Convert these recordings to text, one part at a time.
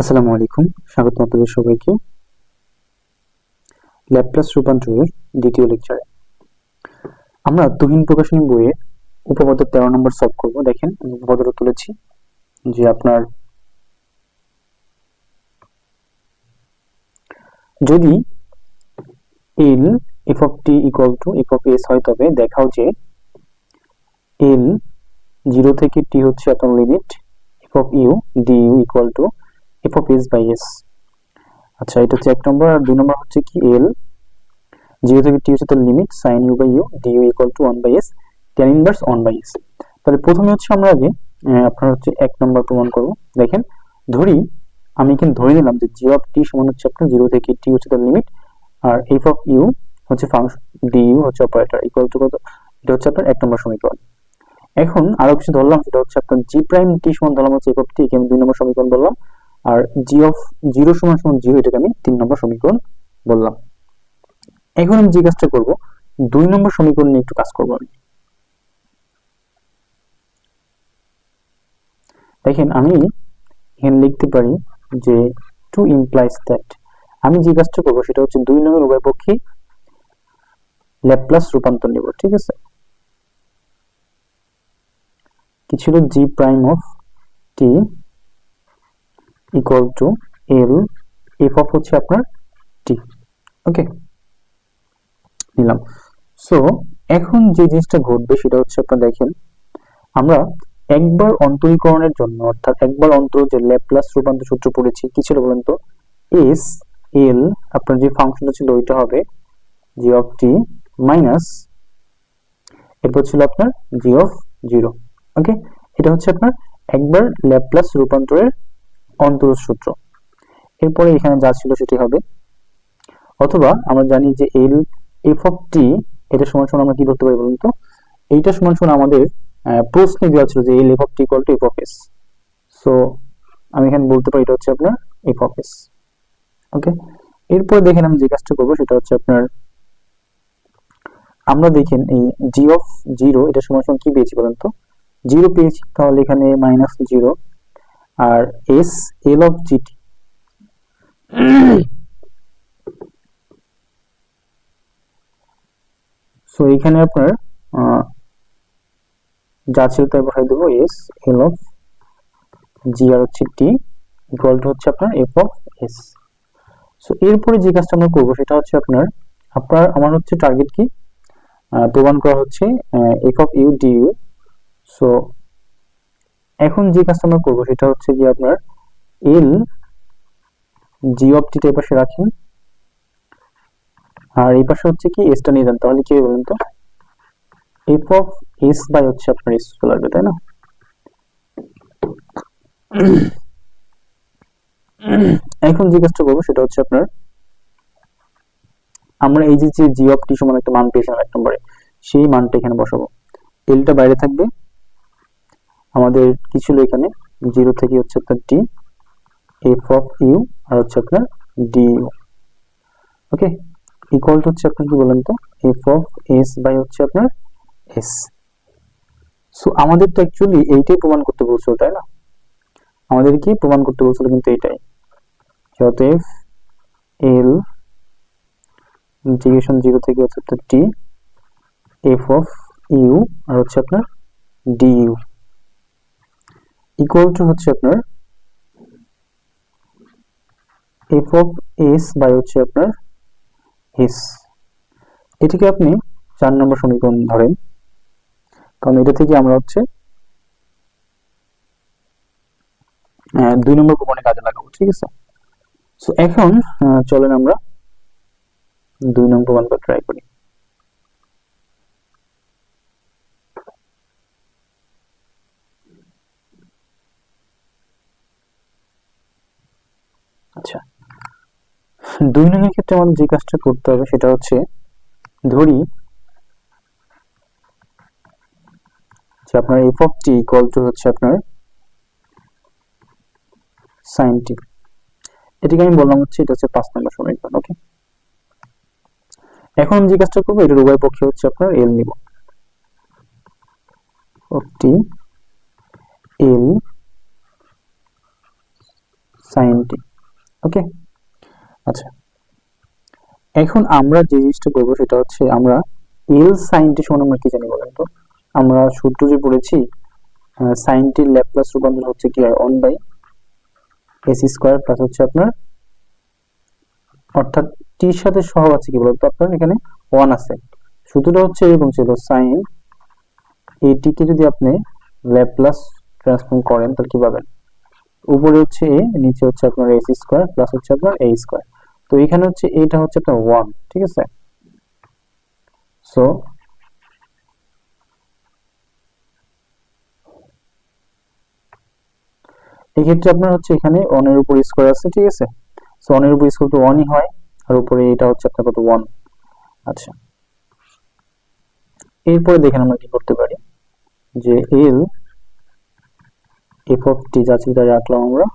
আসসালামু আলাইকুম, স্বাগত আপনাদের সবাইকে ল্যাপ্লাস রূপান্তরের দ্বিতীয় লেকচারে। আমরা তুহিন প্রকাশনী বইয়ে উপপাদ্য 13 নম্বর সলভ করব। দেখেন আমি উপপাদ্যটা তুলেছি যে আপনার যদি এল F of T equal to F of S হয়, তবে দেখাও যে এল 0 থেকে টি হচ্ছে আপনার limit F of U D U equal to F of S by S. আচ্ছা, এটা হচ্ছে 1 নম্বর। আর 2 নম্বর হচ্ছে কি এল 0 থেকে টি হচ্ছে তার limit sin u by U D U equal to 1 by S tan inverse 1 by S. তাহলে প্রথমে হচ্ছে আমরা আগে আপনার হচ্ছে 1 নম্বর প্রমাণ করব। দেখেন, আমি কিন্তু ধরে নিলাম যে জি অফ টি সমান হচ্ছে আপনার 0 থেকে টি হচ্ছে তার লিমিট, আর এফ অফ ইউ হচ্ছে ফাংশন, ডি ইউ হচ্ছে অপারেটর, ইকুয়াল টু কত? এটা হচ্ছে আপনার 1 নম্বর সমীকরণ। এখন আরো কিছু ধরলাম, সেটা হচ্ছে আপনার জি প্রাইম টি সমান ধরলাম হচ্ছে এফ অফ টি, আমি 2 নম্বর সমীকরণ বললাম। আর জি অফ 0 সমান 0, এটাকে আমি 3 নম্বর সমীকরণ বললাম। এখন আমি যে কাজটা করবো, 2 নম্বর সমীকরণ নিয়ে একটু কাজ করবো আমি। দেখেন, আমি এখানে লিখতে পারি যে টু ইমপ্লাইজ দ্যাট, আমি যে কাজটা করবো সেটা হচ্ছে 2 নম্বর উভয় পক্ষে ল্যাপ্লাস রূপান্তর নেব। ঠিক আছে, কি ছিল? G prime of T equal to L F of হচ্ছে আপনার টি। ওকে, নিলাম। সো এখন যে জিনিসটা ঘটবে সেটা হচ্ছে আপনার দেখেন, আমরা একবার অন্তরীকরণের জন্য, অর্থাৎ একবার অন্তর যে ল্যাপ্লাস রূপান্তর সূত্র পড়েছি, কি ছিল বলেন তো? এস এল, আপনার যে ফাংশনটা ছিল ওইটা হবে জি অফ টি মাইনাস, এরপর ছিল আপনার জি অফ 0। ওকে, এটা হচ্ছে আপনার একবার ল্যাপ্লাস রূপান্তরের অন্তরজ সূত্র। এরপরে এখানে যা ছিল সেটি হবে, অথবা আমরা জানি যে এল এফ অফ টি এটা সমান সমান আমরা কি ধরতে পারি বলুন তো? এইটা সমান সমান আমাদের প্রশ্নে দেওয়া ছিল যে এল F of T equal to F of S. So আমি এখানে বলতে পারি এটা হচ্ছে আপনার এফ অফ এস। ওকে, এরপর দেখেন আমি যে কাজটা করবো সেটা হচ্ছে আপনার, আমরা দেখেন এই জি অফ 0 এটা সমান সমান কি পেয়েছি বলেন তো? 0 পেয়েছি, তাহলে এখানে মাইনাস 0। আর S L of GT, so এখানে আপনার যা ছিল তাই বসাই দেবো, এস এল অফ জি আর হচ্ছে টি ইকুয়াল টু হচ্ছে আপনার এফ অফ এস। সো এরপরে যে কাজটা আমরা করবো সেটা হচ্ছে আপনার আমার হচ্ছে টার্গেট কি প্রমাণ করা হচ্ছে F of U D U. So এখন যে কাজটা আমরা করবো সেটা হচ্ছে যে আপনার এল জি অফ টি পাশে রাখেন, আর এই পাশে হচ্ছে কি এসটা নিয়ে যান, তাহলে কি হবে বলেন তো? এফ অফ এস বাই হচ্ছে আপনার এস চলে আসবে, তাই না? এখন যে কাজটা করবো সেটা হচ্ছে আপনার, আমরা এই যে জি অফ টি সমান একটা মান পেয়েছিলাম 1 নম্বরে, সেই মানটা এখানে বসাবো। এলটা বাইরে থাকবে, আমাদের কি ছিল এখানে? 0 থেকে হচ্ছে আপনার টি এফ অফ ইউ আর হচ্ছে আপনার D U. Okay, equal to হচ্ছে আপনার কি বলেন তো? এফ অফ এস বাই হচ্ছে আপনার এস। সো আমাদের তো অ্যাকচুয়ালি এইটাই প্রমাণ করতে বলছিল, তাই না? আমাদের কি প্রমাণ করতে বলছিল কিন্তু এইটাই, অতএব এল ইন্টিগ্রেশন 0 থেকে হচ্ছে আপনার টি এফ অফ ইউ আর হচ্ছে আপনার ডি ইউ ইকুয়াল টু হচ্ছে আপনার এফ অফ এস বাই হচ্ছে আপনার এস। এটিকে আপনি 4 নম্বর সমীকরণ ধরেন, কারণ এটা থেকে আমরা হচ্ছে 2 নম্বর প্রমাণে কাজে লাগাবো। ঠিক আছে, সো এখন চলেন আমরা 2 নম্বর প্রমাণটা ট্রাই করি। আচ্ছা, 2 নম্বরের ক্ষেত্রে আমাদের যে কাজটা করতে হবে সেটা হচ্ছে, ধরি যে আপনার F of T equal to হচ্ছে আপনার সাইন টি। এটাকে আমি বললাম হচ্ছে এটা হচ্ছে 5 নম্বর সমীকরণ। ওকে, এখন আমি যে কাজটা করবো, এটার উভয় পক্ষে হচ্ছে আপনার এল নিব, of T L sin t। ওকে, আচ্ছা এখন আমরা যে জিনিসটা করবো সেটা হচ্ছে আমরা l sin t সমান আমরা কি জানি বলেন তো? আমরা সূত্র যে পড়েছি sin t এর ল্যাপ্লাস রূপান্তর হচ্ছে কি হয় 1 বাই s স্কয়ার প্লাস হচ্ছে আপনার, অর্থাৎ t এর সাথে সহগ আছে কি বলতো আপনার এখানে 1 আছে। সূত্রটা হচ্ছে এরকম ছিল, sin at কে যদি আপনি ল্যাপ্লাস ট্রান্সফর্ম করেন তাহলে কি পাবেন? উপরে হচ্ছে a, নিচে হচ্ছে আপনার s স্কয়ার প্লাস হচ্ছে আপনার a স্কয়ার। তো এখানে হচ্ছে এটা হচ্ছে আপনার 1, ঠিক আছে? সো এই ক্ষেত্রে আপনার হচ্ছে এখানে 1 এর উপর স্কয়ার আছে, ঠিক আছে? সো 1 এর উপর স্কয়ার তো 1ই হয়, আর উপরে এটা হচ্ছে আপনার কত 1। আচ্ছা এরপরে দেখেন আমরা কি করতে পারি, যে l f of t যা ছিল তাই রাখলাম আমরা,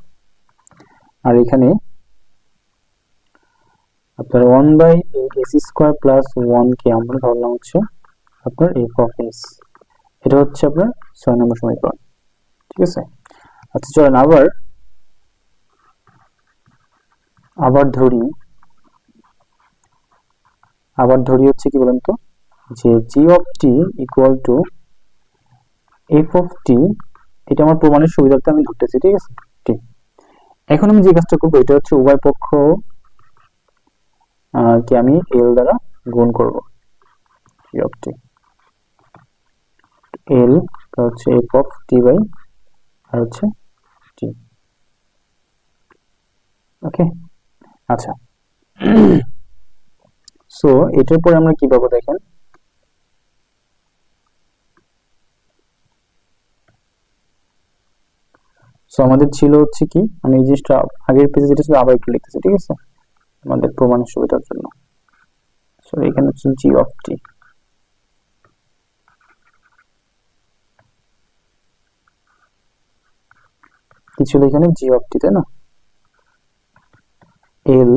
আর এখানে আপনার 1 বাই s স্কয়ার প্লাস 1 কে আমরা ধরলাম হচ্ছে আপনার f of s। এটা হচ্ছে আপনার 6 নম্বর সমীকরণ, ঠিক আছে? আচ্ছা চলেন আবার ধরি হচ্ছে কি বলেন তো, যে g of t equal to f of t, এটা আমার প্রমাণের সুবিধার্থে আমি ধরতেছি, ঠিক আছে? ঠিক, এখন আমি যে কাজটা করবো এটা হচ্ছে উভয় পক্ষ কি আমি l দ্বারা গুণ করব। g of t l হচ্ছে f of t বাই আর হচ্ছে t। ওকে, আচ্ছা সো এটার পরে আমরা কি পাবো দেখেন, সো আমাদের ছিল হচ্ছে কি, আমি এই জিনিসটা আগের পেজে যেটা ছিল আবার একটু লিখতেছি, ঠিক আছে, আমাদের প্রমাণের সুবিধার জন্য। সো এখানে হচ্ছে g of t, কি ছিল এখানে g of t, তাই না? l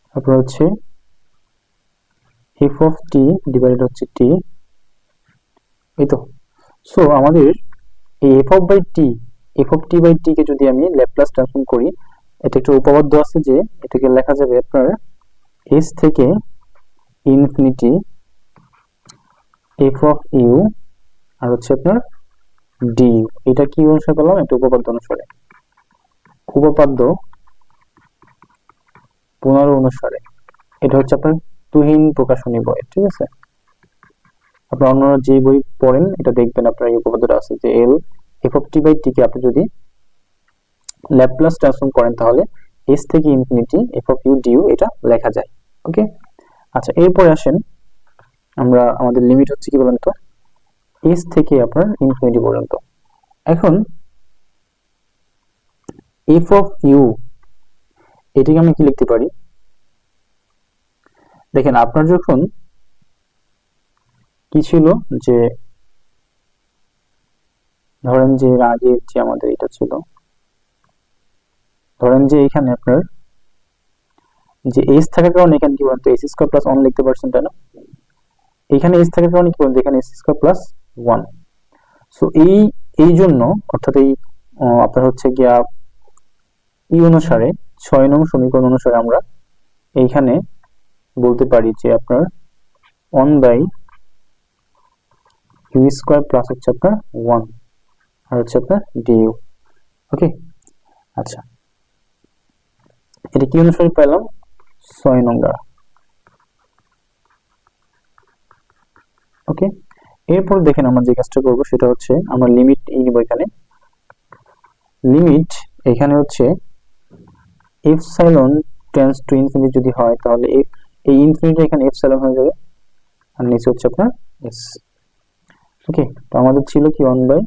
তারপর হচ্ছে f of t ডিভাইডেড হচ্ছে t, এই তো। সো আমাদের এই f of t by t কে যদি আমি ল্যাপ্লাস ট্রান্সফর্ম করি, এটা একটা উপপাদ্য আছে যে এটাকে লেখা যাবে আপনার s থেকে ইনফিনিটি f of u আর হচ্ছে আপনার du। এটা কি অনুসারে পেলাম? একটা উপপাদ্য অনুসারে, উপপাদ্য 15 অনুসারে। এটা হচ্ছে আপনার তুহিন প্রকাশনী বই, ঠিক আছে? আপনারা অন্যরা যে বই পড়েন এটা দেখবেন আপনার এই উপপাদ্যটা আছে যে l f of t by t কে আপনি যদি ল্যাপ্লাস ট্রান্সফর্ম করেন তাহলে s থেকে infinity f of u du এটা লেখা যায়। ওকে, আচ্ছা এরপরে আসেন আমরা আমাদের লিমিট হচ্ছে কি বলেন তো, s থেকে আপনার ইনফিনিটি পর্যন্ত। এখন f of u এটাকে আমি কি লিখতে পারি, দেখেন আপনার যখন কি ছিল, যে ধরেন যে এর আগে যে আমাদের এটা ছিল, ধরেন যে এখানে আপনার যে s থাকার কারণে এখানে কি বলতো s স্কয়ার প্লাস 1 লিখতে পারছেন, তাই না? এখানে s থাকার কারণে কি বলতো এখানে s স্কয়ার প্লাস 1। সো এই জন্য অর্থাৎ এই আপনার হচ্ছে গিয়া এই অনুসারে 6 নং সমীকরণ অনুসারে আমরা এইখানে বলতে পারি যে আপনার 1 বাই u স্কয়ার প্লাস হচ্ছে আপনার 1 আর হচ্ছে আপনার du। ওকে, আচ্ছা এটা কি অনুসারে পেলাম? 6 নং দ্বারা। ওকে, এরপর দেখেন আমরা যে কাজটা করব সেটা হচ্ছে আমরা লিমিট নিব। এখানে লিমিট এখানে হচ্ছে এপসাইলন টেন্ডস টু ইনফিনিটি যদি হয় তাহলে এই ইনফিনিটি এখানে এপসাইলন হয়ে যাবে আর নিচে হচ্ছে আপনার s। ওকে, তো আমাদের ছিল কি 1 বাই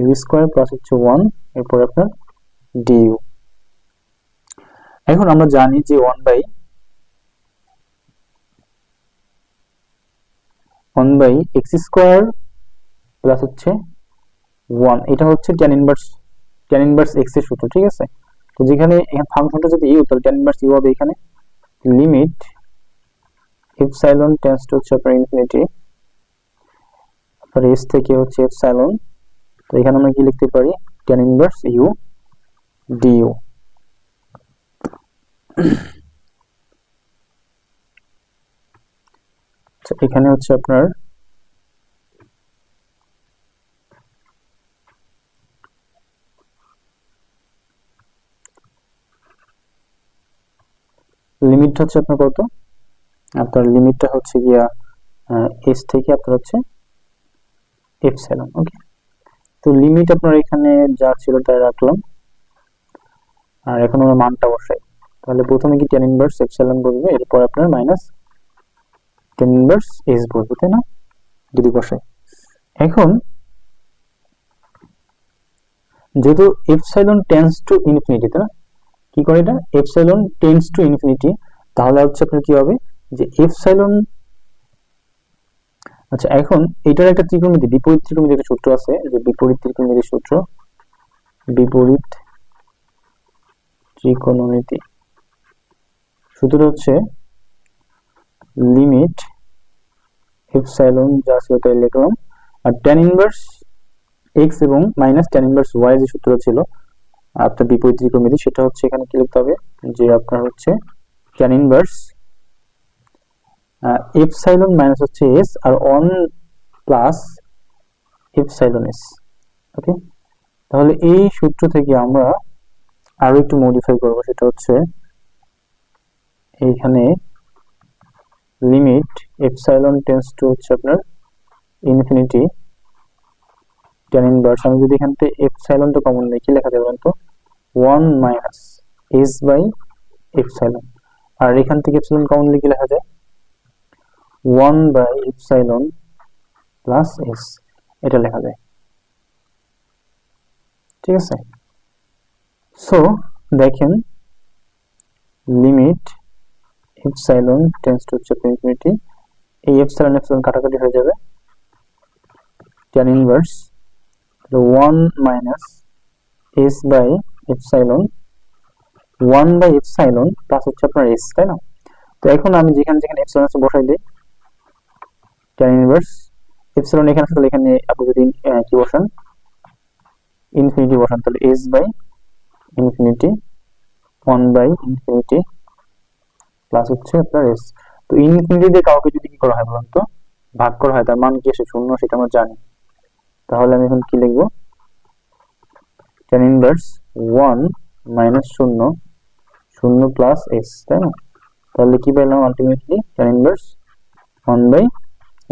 u স্কয়ার প্লাস হচ্ছে 1 এরপর আপনার du। এখন আমরা জানি যে 1 বাই x স্কয়ার প্লাস হচ্ছে 1, এটা হচ্ছে tan ইনভার্স x এর সূত্র, ঠিক আছে? তো যেখানে এখানে ফাংশনটা যদি u তাহলে tan ইনভার্স u হবে এখানে লিমিট এপসাইলন টেন্ডস টু হচ্ছে আপনার ইনফিনিটি আপনার s থেকে হচ্ছে এপসাইলন, তো এখানে আমরা কি লিখতে পারি tan ইনভার্স u ডিইউ। এখানে হচ্ছে আপনার লিমিট হচ্ছে আপনার কত, আপনার লিমিটটা হচ্ছে গিয়া এস থেকে আপনার হচ্ছে এপসাইলন। ওকে, তো লিমিট আপনার এখানে যা ছিল তাই রাখলাম, আর এখন আমরা মানটা বসাই। তাহলে প্রথমে কি tan ইনভার্স এপসাইলন বলবে, এরপর আপনার মাইনাস tan ইনভার্স এস বলবে, তাই না? যদি বসাই এখন, যেহেতু এপসাইলন টেন্ডস টু ইনফিনিটি, তাই না? কি করে এটা, এপসাইলন টেন্ডস টু ইনফিনিটি, তাহলে হচ্ছে আপনার কি হবে যে এপসাইলন, আচ্ছা এখন এটার একটা ত্রিকোণমিতি, বিপরীত ত্রিকোণমিতির একটা সূত্র আছে, যে বিপরীত ত্রিকোণমিতির সূত্র, বিপরীত ত্রিকোণমিতি সূত্রটা হচ্ছে লিমিট এপসাইলন যা ছিল তাই লিখলাম, আর tan ইনভার্স এক্স এবং মাইনাস tan ইনভার্স ওয়াই যে সূত্র ছিল আপনার বিপরীত ত্রিকোণমিতি, সেটা হচ্ছে এখানে কি লিখতে হবে, যে আপনার হচ্ছে tan ইনভার্স এপসাইলন মাইনাস হচ্ছে এস আর 1 প্লাস এপসাইলন এস। ওকে, তাহলে এই সূত্র থেকে আমরা আরো একটু মডিফাই করব, সেটা হচ্ছে এইখানে লিমিট এপসাইলন টেন্ডস টু হচ্ছে আপনার ইনফিনিটি tan ইনভার্স, আমি যদি এখান থেকে এপসাইলনটা কমন নিই কি লেখা যাবে তো 1 মাইনাস এস বাই এপসাইলন, আর এখান থেকে এপসাইলন কমন নিলে কি লেখা যায় 1 বাই এপসাইলন প্লাস এস, এটা লেখা যায়। ঠিক আছে, সো দেখেন লিমিট এপসাইলন টেন্ডস টু হচ্ছে ইনফিনিটি, এই এপসাইলন এপসাইলন কাটাকাটি হয়ে যাবে, tan inverse 1 minus S by epsilon, 1 by epsilon plus হচ্ছে আপনার এস, তাই না? তো এখন আমি যেখানে যেখানে এপসাইলন আছে বসাই দিই, tan ইনভার্স এপসাইলন এখানে আসলে এখানে আপনি যদি কি বসান ইনফিনিটি বসান, তাহলে S by infinity 1 by infinity plus হচ্ছে আপনার এস। তো ইনফিনিটি দিয়ে কাউকে যদি কি করা হয় বলুন তো, ভাগ করা হয়, তার মান কি আসে শূন্য, সেটা আমরা জানি। তাহলে আমি এখন কি লিখবো, tan inverse 1 minus 0 0 plus S, তাই না? তাহলে কি পেলাম ultimately tan inverse 1 by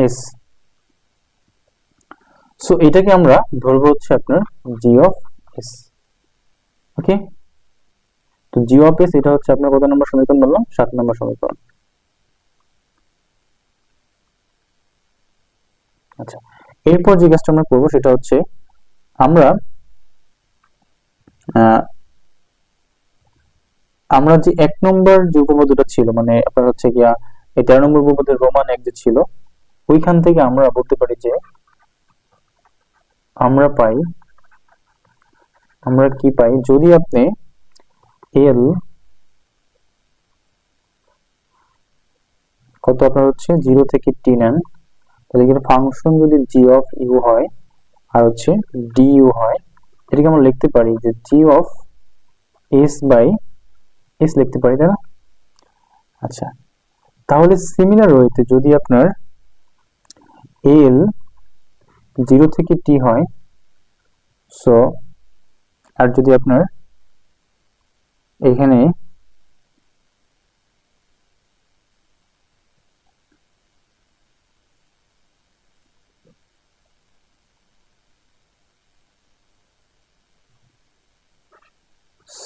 S. So এটাকে আমরা ধরবো হচ্ছে আপনার জি অফ এস। ওকে, তো জি অফ এস এটা হচ্ছে আপনার কত নম্বর সমীকরণ বললাম, 7 নম্বর সমীকরণ। আচ্ছা, এরপর যে কাজটা আমরা করবো সেটা হচ্ছে আমরা আমরা যে 1 নম্বর যে উপপাদ্যটা ছিল, মানে আপনার হচ্ছে গিয়া এই 13 নম্বর উপপাদ্যের রোমান 1 যে ছিল, ওইখান থেকে আমরা বলতে পারি যে আমরা কি পাই, যদি আপনি এল কত আপনার হচ্ছে 0 থেকে টি নেন, তাহলে এখানে ফাংশন যদি জি অফ ইউ হয় আর হচ্ছে ডি ইউ হয়, এটাকে আমরা লিখতে পারি যে জি অফ এস বাই এস লিখতে পারি, তাই না? আচ্ছা, তাহলে সিমিলার ওয়েতে যদি আপনার এল 0 থেকে টি হয়, সো আর যদি আপনার এখানে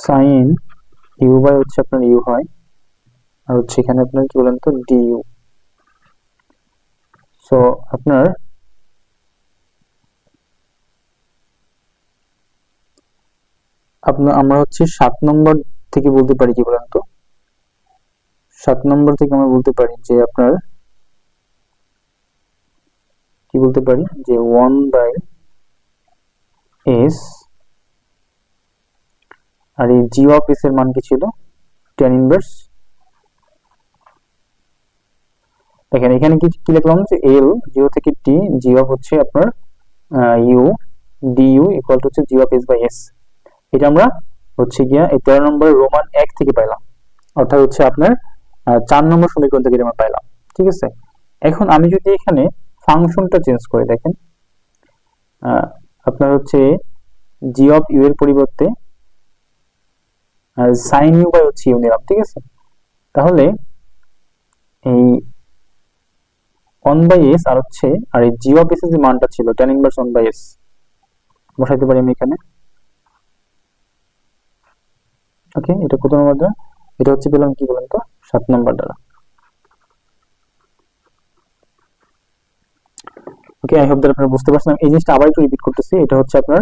সাইন ইউ বাই হচ্ছে আপনার ইউ হয়, আর হচ্ছে এখানে আপনার কি বলেন তো ডি ইউ। সো আপনার আমরা হচ্ছে 7 নম্বর থেকে বলতে পারি কি বলেন তো, 7 নম্বর থেকে আমরা বলতে পারি যে আপনার কি বলতে পারি যে 1 বাই এস, আর এই জি অফ এস এর মান কি ছিল tan ইনভার্স, দেখেন এখানে কি কি লিখলাম যে এল 0 থেকে টি জি অফ হচ্ছে আপনার U D U equal to হচ্ছে G of S by S, এটা আমরা হচ্ছে গিয়া এই 13 নম্বর রোমান 1 থেকে পাইলাম, অর্থাৎ হচ্ছে আপনার 4 নম্বর সমীকরণ থেকে আমরা পাইলাম। ঠিক আছে, এখন আমি যদি এখানে ফাংশনটা চেঞ্জ করে দেখেন, আপনার হচ্ছে জি অফ ইউ এর পরিবর্তে সাইন ইউ বাই হচ্ছে ইউ নিলাম। ঠিক আছে, তাহলে এই 1/s আর হচ্ছে আর এই জি অফ এস এর যে মানটা ছিল tan ইনভার্স 1/s বসাইতে পারি আমি এখানে। ওকে, এটা কত নম্বর দ্বারা? এটা হচ্ছে পেলাম কি বলেন তো 7 নম্বর দ্বারা। ওকে, আই হোপ দ্যাট আপনারা বুঝতে পারছেন। এই জিনিসটা আবার একটু রিপিট করতেছি। এটা হচ্ছে আপনার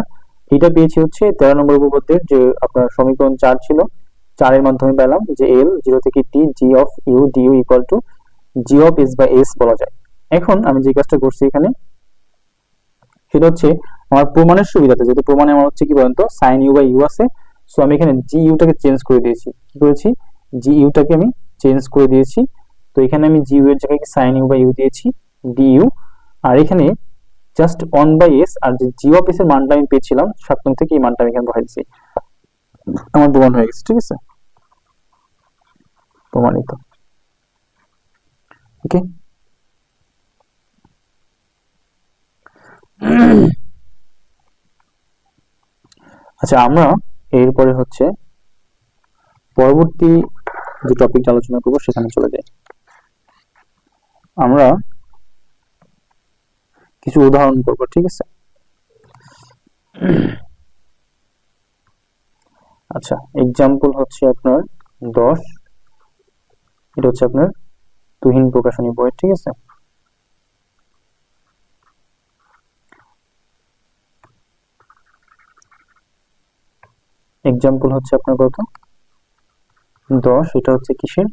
এটা পেয়েছি হচ্ছে 13 নম্বর উপপাদ্যের যে আপনার সমীকরণ 4 ছিল, 4 এর মাধ্যমে পেলাম যে l 0 থেকে t g of u du equal to g of s by s বলা যায়। এখন আমি যে কাজটা করছি এখানে সেটা হচ্ছে আমার প্রমাণের সুবিধাতে, যেহেতু প্রমাণে আমার হচ্ছে কি বলেন তো sin u বাই u আছে, সো আমি এখানে জি ইউটাকে চেঞ্জ করে দিয়েছি। কি করেছি? জি ইউটাকে আমি চেঞ্জ করে দিয়েছি। তো এখানে আমি জি ইউ এর জায়গায় sin u বাই u দিয়েছি du, আর এখানে জাস্ট 1/s আর যে জি অফ s এর মানটা আমি পেয়েছিলাম 7 নং থেকে, এই মানটা আমি এখানে বসাই দিয়েছি। আমার প্রমাণ হয়ে গেছে। ঠিক আছে, প্রমাণিত। ওকে, আচ্ছা আমরা এরপরে হচ্ছে পরবর্তী যে টপিকটা আলোচনা করব সেখানে চলে যাই। আমরা কিছু উদাহরণ করব। ঠিক আছে, আচ্ছা এক্সাম্পল হচ্ছে আপনার 10, এটা হচ্ছে আপনার তুহিন প্রকাশনী বই। ঠিক আছে, এক্সাম্পল হচ্ছে আপনার কত 10, এটা হচ্ছে কিসের?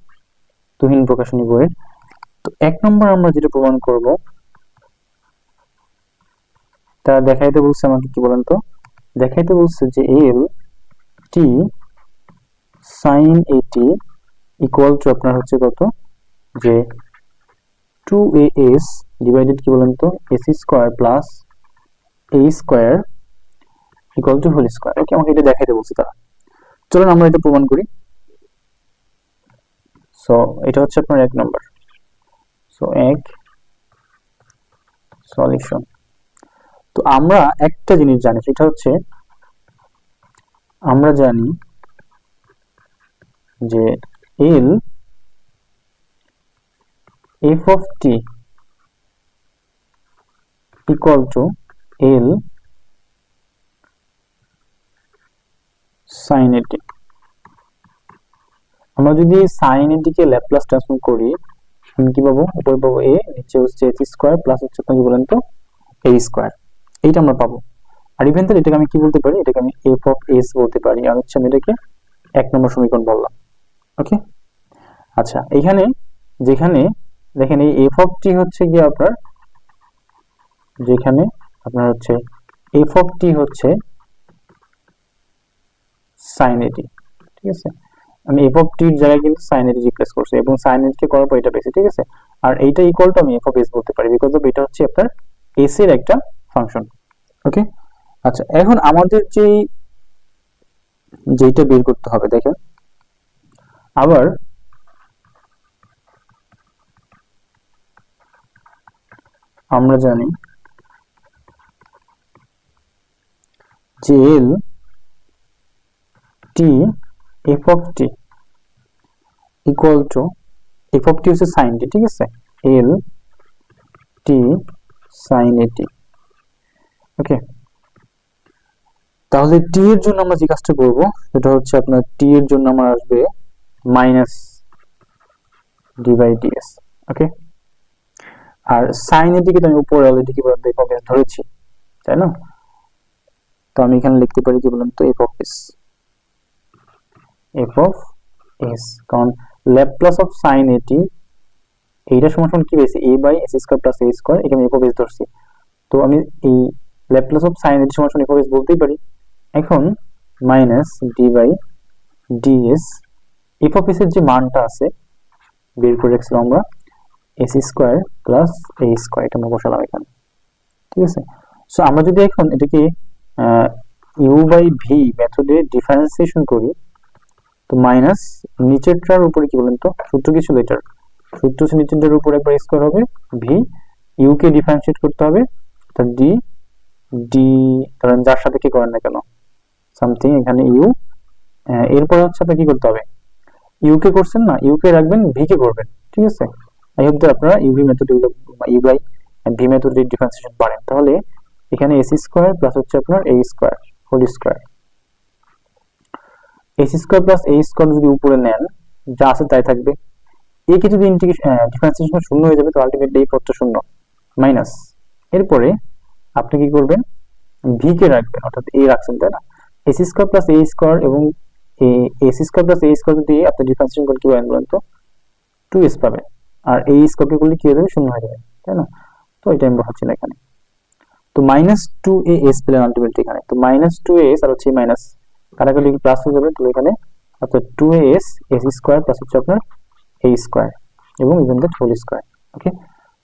তুহিন প্রকাশনী বইয়ের। তো 1 নম্বর আমরা যেটা প্রমাণ করব, তা দেখাইতে বলছে আমাকে কি বলেন তো, দেখাইতে বলছে যে এল টি সাইন এটি ইকুয়াল টু আপনার হচ্ছে কত, যে 2as ডিভাইডেড কি বলেন তো S square plus A square equal to whole square. Okay, আমাকে এটা দেখাইতে বলছে তারা। চলুন আমরা এটা প্রমাণ করি। সো এটা হচ্ছে আপনার 1 নম্বর। So 1 solution. তো আমরা একটা জিনিস জানি, সেটা হচ্ছে আমরা জানি যে এল F of T equal to L sign এটি। আমরা যদি সাইন এটিকে ল্যাপ্লাস ট্রান্সফর্ম করি কি পাবো? উপরে পাবো এ, নিচে হচ্ছে এস স্কয়ার প্লাস হচ্ছে আপনার কি বলেন তো এ স্কয়ার, এইটা আমরা পাবো। আর ইভেন্টালি এটাকে আমি কি বলতে পারি? এটাকে আমি এফ অফ এস বলতে পারি, আর হচ্ছে আমি এটাকে 1 নম্বর সমীকরণ বললাম। ওকে, আচ্ছা এখানে যেখানে দেখেন এই এফ অফ টি হচ্ছে কি আপনার, যেখানে আপনার হচ্ছে এফ অফ টি হচ্ছে সাইন এটি। ঠিক আছে, আমি এফ অফ টির জায়গায় কিন্তু সাইন এটি রিপ্লেস করছি এবং সাইন এটি কে করার পর এটা পেয়েছি। ঠিক আছে, আর এইটা ইকুয়াল টু আমি এফ অফ এস বলতে পারি, বিকজ অফ এটা হচ্ছে আপনার এস এর একটা ফাংশন। ওকে, আচ্ছা এখন আমাদের যেটা বের করতে হবে দেখেন, আবার আমরা জানি যে L T F of T equal to F of T হচ্ছে সাইন টি। ঠিক আছে, এল টি সাইন এটি। ওকে, তাহলে টি এর জন্য আমরা যে কাজটা করব সেটা হচ্ছে আপনার টি এর জন্য আমার আসবে minus D by DS. Okay, আর সাইন এটিকে তো আমি উপরে অলরেডি কি বলতে এফ অফ এস ধরেছি, তাই না? তো আমি এখানে লিখতে পারি কি বলুন তো F of S, F of S, কারণ ল্যাপ্লাস অফ সাইন এটি এইটা সমান কি পেয়েছি a by s square plus a square, এখানে f অফ s ধরছি। তো আমি এই ল্যাপ্লাস অফ সাইন এটি সমান f অফ s বলতেই পারি। এখন minus d by ds, f of s এর যে মানটা আছে বের করে রাখছিলাম আমরা s square plus a square, এটা আমরা বসালাম এখানে। ঠিক আছে, সো আমরা যদি এখন এটাকে ইউ বাই ভি মেথডে ডিফারেন্সিয়েশন করি, তো মাইনাস নিচেরটার উপরে কি বলেন তো, সূত্র কি ছিল এটার? সূত্র হচ্ছে নিচেরটার উপর একবার স্কয়ার হবে, ভি ইউ কে ডিফারেন্সিয়েট করতে হবে, তার ডি ডি ধরেন যার সাথে কি করেন না কেন সামথিং, এখানে ইউ, এরপর হচ্ছে আপনার কি করতে হবে, ইউ কে করছেন না, ইউ কে রাখবেন, ভি কে করবেন, ঠিক আছে? আই হোপ যে আপনারা UV method U by V মেথডের ডিফারেন্সিয়েশন পারেন। তাহলে এখানে এস স্কয়ার প্লাস হচ্ছে আপনার A square whole square, S square plus A square যদি উপরে নেন যা আছে তাই থাকবে, এ কে যদি ডিফারেন্সিয়েশন শূন্য হয়ে যাবে, তো আলটিমেটলি এই পদটা শূন্য, মাইনাস, এরপরে আপনি কি করবেন, ভি কে রাখবেন, অর্থাৎ এ রাখছেন তাই না, S square plus A square এবং S square plus A square যদি আপনি ডিফারেন্সিয়েশন করে কি পাবেন বলেন তো, 2s পাবেন, আর এই স্কয়ারকে করলে কি হয়ে যাবে, শূন্য হয়ে যাবে, তাই না? তো এটা আমি বসাচ্ছি না এখানে। তো মাইনাস টু এ এস পেলেন আলটিমেটলি এখানে, তো মাইনাস টু এস আর হচ্ছে মাইনাস কাটাকাটি প্লাস হয়ে যাবে, তো এখানে অর্থাৎ টু এ এস এস স্কয়ার প্লাস হচ্ছে আপনার এ স্কয়ার এবং even that whole square. Okay,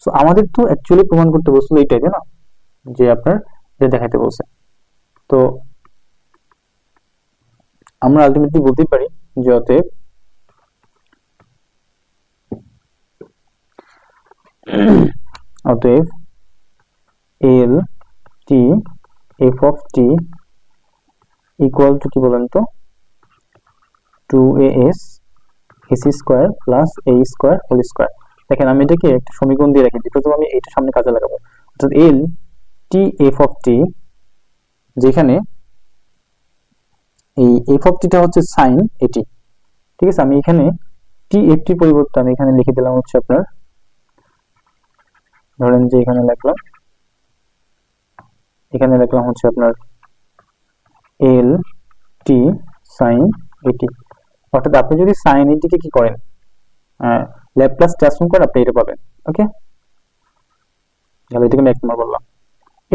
so আমাদের তো অ্যাকচুয়ালি প্রমাণ করতে বলছিল এইটাই, তাই না, যে আপনার এটা দেখাইতে বলছে। তো আমরা আলটিমেটলি বলতেই পারি যে অতএব অতএব L T F of T equal to কি বলেন তো, two A S S square plus A square whole square. দেখেন আমি এটাকে একটা সমীকরণ দিয়ে রাখি, প্রথমে আমি এইটা সামনে কাজে লাগাবো, অর্থাৎ এল টি এফ অফ টি, যেখানে এই এফ অফ টিটা হচ্ছে সাইন এটি, ঠিক আছে? আমি এখানে টি এফ টি পরিবর্তে আমি এখানে লিখে দিলাম হচ্ছে আপনার, ধরেন যে এখানে লিখলাম হচ্ছে আপনার এল টি সাইন এটি, অর্থাৎ আপনি যদি সাইন এটিকে কি করেন, ল্যাপ্লাস ট্রান্সফর্ম করেন, আপনি এটা পাবেন। ওকে, তাহলে এটাকে আমি 1 নম্বর বললাম।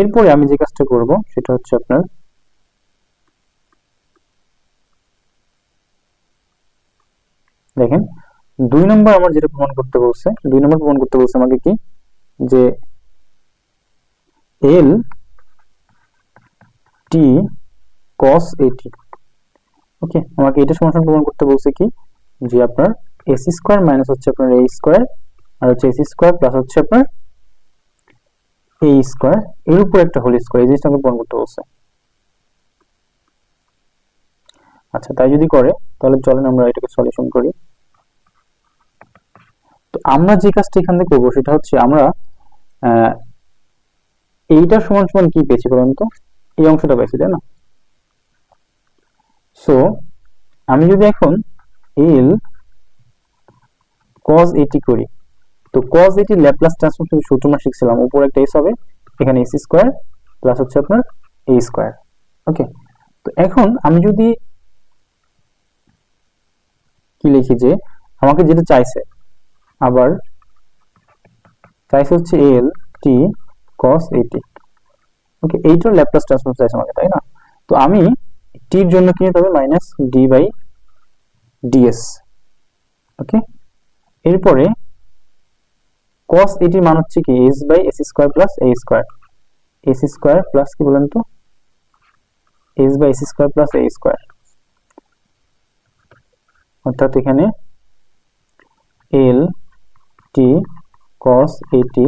এরপরে আমি যে কাজটা করব সেটা হচ্ছে আপনার দেখেন 2 নম্বর আমার যেটা প্রমাণ করতে বলছে, 2 নম্বর প্রমাণ করতে বলছে আমাকে কি, যে এল টি cos এটি। ওকে, আমাকে এটা সমান প্রমাণ করতে বলছে কি, যে আপনার এস স্কয়ার মাইনাস হচ্ছে আপনার এ স্কয়ার আর হচ্ছে এস স্কয়ার প্লাস হচ্ছে আপনার এ স্কয়ার এর উপর একটা হোল স্কয়ার, এই জিনিসটা আমাকে প্রমাণ করতে বলছে। আচ্ছা, তাই যদি করে তাহলে চলেন আমরা এটাকে সলিউশন করি। তো আমরা যে কাজটা এখান থেকে করবো সেটা হচ্ছে আমরা এইটা সমান সমান কি পেয়েছি বলুন তো, এই অংশটা পেয়েছি তাই না? সো আমি যদি এখন এল cos এটি করি, তো cos এটি ল্যাপ্লাস ট্রান্সফর্ম সূত্র আমরা শিখছিলাম, উপর একটা এস হবে, এখানে এস স্কয়ার প্লাস হচ্ছে আপনার এ স্কয়ার। ওকে, তো এখন আমি যদি কি লিখি, যে আমাকে যেটা চাইছে, আবার চাইছে হচ্ছে এল টি cos এটি। ওকে, এইটার ল্যাপ্লাস ট্রান্সফর্ম চাইছে আমাকে, তাই না? তো আমি টির জন্য কি নিতে হবে, minus D by DS. Okay, এরপরে cos এটির মান হচ্ছে কি S by S square plus A square, S square plus কি বলেন তো, S by S square plus A square, অর্থাৎ এখানে এল টি cos এটি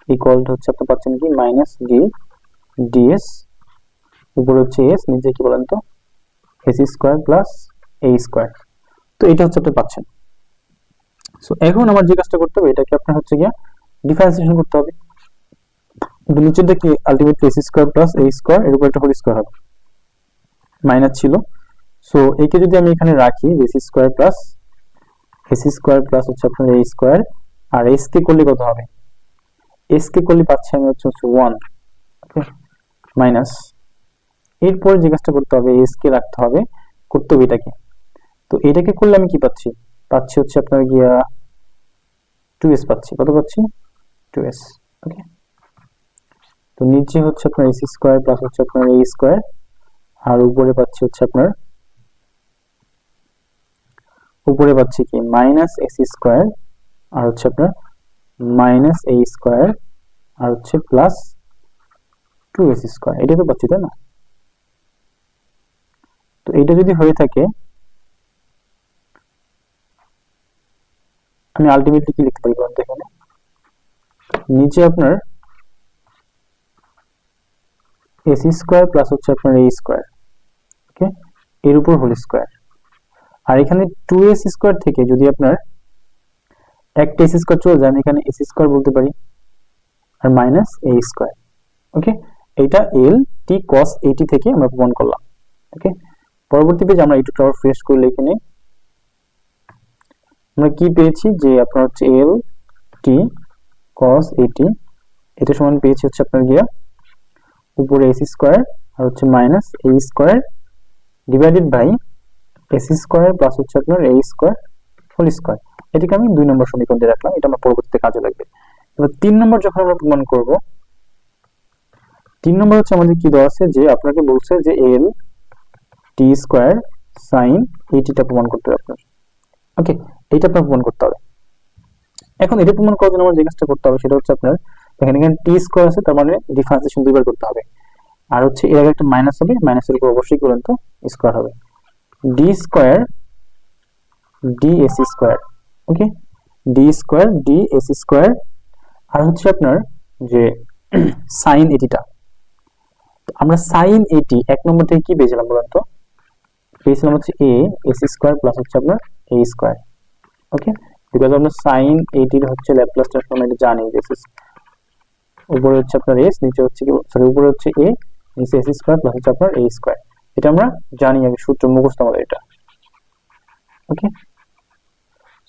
ইকুয়াল টু হচ্ছে আপনি পাচ্ছেন কি মাইনাস ডি ডিএস, উপরে হচ্ছে এস, নিচে কি বলেন তো S square plus A square. তো এটা হচ্ছে আপনি পাচ্ছেন। সো এখন আমার যে কাজটা করতে হবে, এটাকে আপনার হচ্ছে গিয়া ডিফারেন্সিয়েশন করতে হবে। তো নিচেরটা কি ultimately S square plus A square এর উপর একটা হোল স্কয়ার হবে, মাইনাস ছিল। সো একে যদি আমি এখানে রাখি এস স্কয়ার প্লাস হচ্ছে আপনার A square, R S K করলে কত হবে, এস কে করলে পাচ্ছি আমি হচ্ছে 1। ওকে, মাইনাস, এরপর যে কাজটা করতে হবে এস কে রাখতে হবে, করতে হবে এটাকে, তো এটাকে করলে আমি কি পাচ্ছি, পাচ্ছি হচ্ছে আপনার গিয়া 2s পাচ্ছি, কত পাচ্ছি 2s। ওকে, তো নিচে হচ্ছে আপনার এস স্কয়ার প্লাস হচ্ছে আপনার এ স্কয়ার, আর উপরে পাচ্ছি হচ্ছে আপনার উপরে পাচ্ছি কি মাইনাস এস স্কয়ার আর হচ্ছে আপনার মাইনাস এ স্কয়ার আর হচ্ছে প্লাস 2s স্কয়ার, এটা তো পাচ্ছি তাই না? তো এটা যদি হয়ে থাকে আমি আলটিমেটলি কি লিখতে পারি বলুন তো এখানে নিচে আপনার এসি স্কোয়ার প্লাস হচ্ছে আপনার এ স্কোয়ার, ওকে, এর উপর হোল স্কোয়ার। আর এখানে 2s স্কোয়ার থেকে যদি আপনার একটা এসি স্কোয়ার চলে যায় আমি এখানে এসি স্কোয়ার বলতে পারি আর মাইনাস এ স্কোয়ার, ওকে। এটা এল টি কস এইটি থেকে আমরা প্রমাণ করলাম, ওকে। পরবর্তী পেজ আমরা একটু আবার ফ্রেশ করে লিখে নিই। আমরা কি পেয়েছি যে আপনার হচ্ছে এল টি কস এইটি, এটা সমান পেয়েছি হচ্ছে আপনার গিয়া উপরে এসি স্কোয়ার আর হচ্ছে minus A square divided by S square plus হচ্ছে আপনার এ স্কোয়ার হোল স্কোয়ার। এটাকে আমি 2 নম্বর সমীকরণ দিয়ে রাখলাম, এটা আমার পরবর্তীতে কাজে লাগবে। এবার 3 নম্বর যখন আমরা প্রমাণ করব, 3 নম্বর হচ্ছে আমাদের কি দেওয়া আছে যে আপনাকে বলছে যে এল টি স্কোয়ার সাইন এইটিটা প্রমাণ করতে হবে আপনার, ওকে। এইটা আপনার প্রমাণ করতে হবে। এখন এটা প্রমাণ করার জন্য আমার যে কাজটা করতে হবে সেটা হচ্ছে আপনার এখানে টি স্কোয়ার আছে, তার মানে ডিফারেন্সিয়েশন দুইবার করতে হবে। আর হচ্ছে এর আগে একটা মাইনাস হবে, মাইনাসের উপর অবশ্যই করুন তো স্কোয়ার হবে, D square D x square, okay, D square D x square. আর হচ্ছে আপনার যে সাইন এটিটা, আমরা সাইন এটি 1 নম্বর থেকে কি পেয়েছিলাম বলেন তো, পেয়েছিলাম হচ্ছে এ এসি স্কোয়ার প্লাস হচ্ছে আপনার এ স্কোয়ার, ওকে। বিকজ আমরা সাইন এটির হচ্ছে ল্যাপ্লাস ট্রান্সফর্ম এটা জানি, উপরে হচ্ছে আপনার এস, নিচে হচ্ছে কি সরি উপরে হচ্ছে এ, নিচে এস স্কোয়ার প্লাস হচ্ছে আপনার এ স্কোয়ার, এটা আমরা জানি আগে সূত্র মুখস্থ আমাদের এটা, ওকে।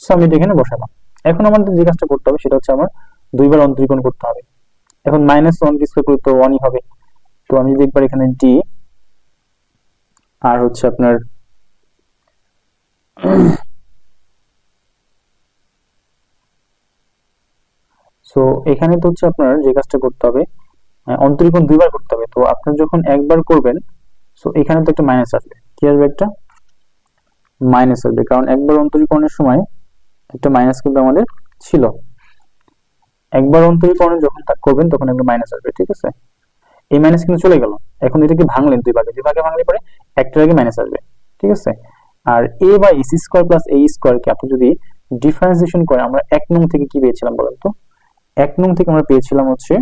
সো আমি এটা এখানে বসালাম। এখন আমাদের যে কাজটা করতে হবে সেটা হচ্ছে আমার দুইবার অন্তরীকরণ করতে হবে। এখন মাইনাস ওয়ান কি স্কোয়ার করলে তো ওয়ানই হবে, তো আমি যদি একবার এখানে ডি আর হচ্ছে আপনার সো এখানে তো হচ্ছে আপনার যে কাজটা করতে হবে অন্তরীকরণ দুইবার করতে হবে। তো আপনার যখন একবার করবেন সো এখানে তো একটা মাইনাস আসবে, কি আসবে একটা মাইনাস আসবে, কারণ একবার অন্তরীকরণের সময় একটা মাইনাস কিন্তু আমাদের ছিল, একবার অন্তরীকরণ যখন করবেন তখন একটা মাইনাস আসবে, ঠিক আছে। এই মাইনাস কিন্তু চলে গেল, এখন এটাকে ভাঙলেন দুই ভাগে ভাঙলে পরে একটার আগে মাইনাস আসবে, ঠিক আছে। আর এ বা AC square plus a square কে আপনি যদি ডিফারেন্সিয়েশন করেন, আমরা 1 নং থেকে কি পেয়েছিলাম বলেন তো, 1 নং থেকে আমরা পেয়েছিলাম হচ্ছে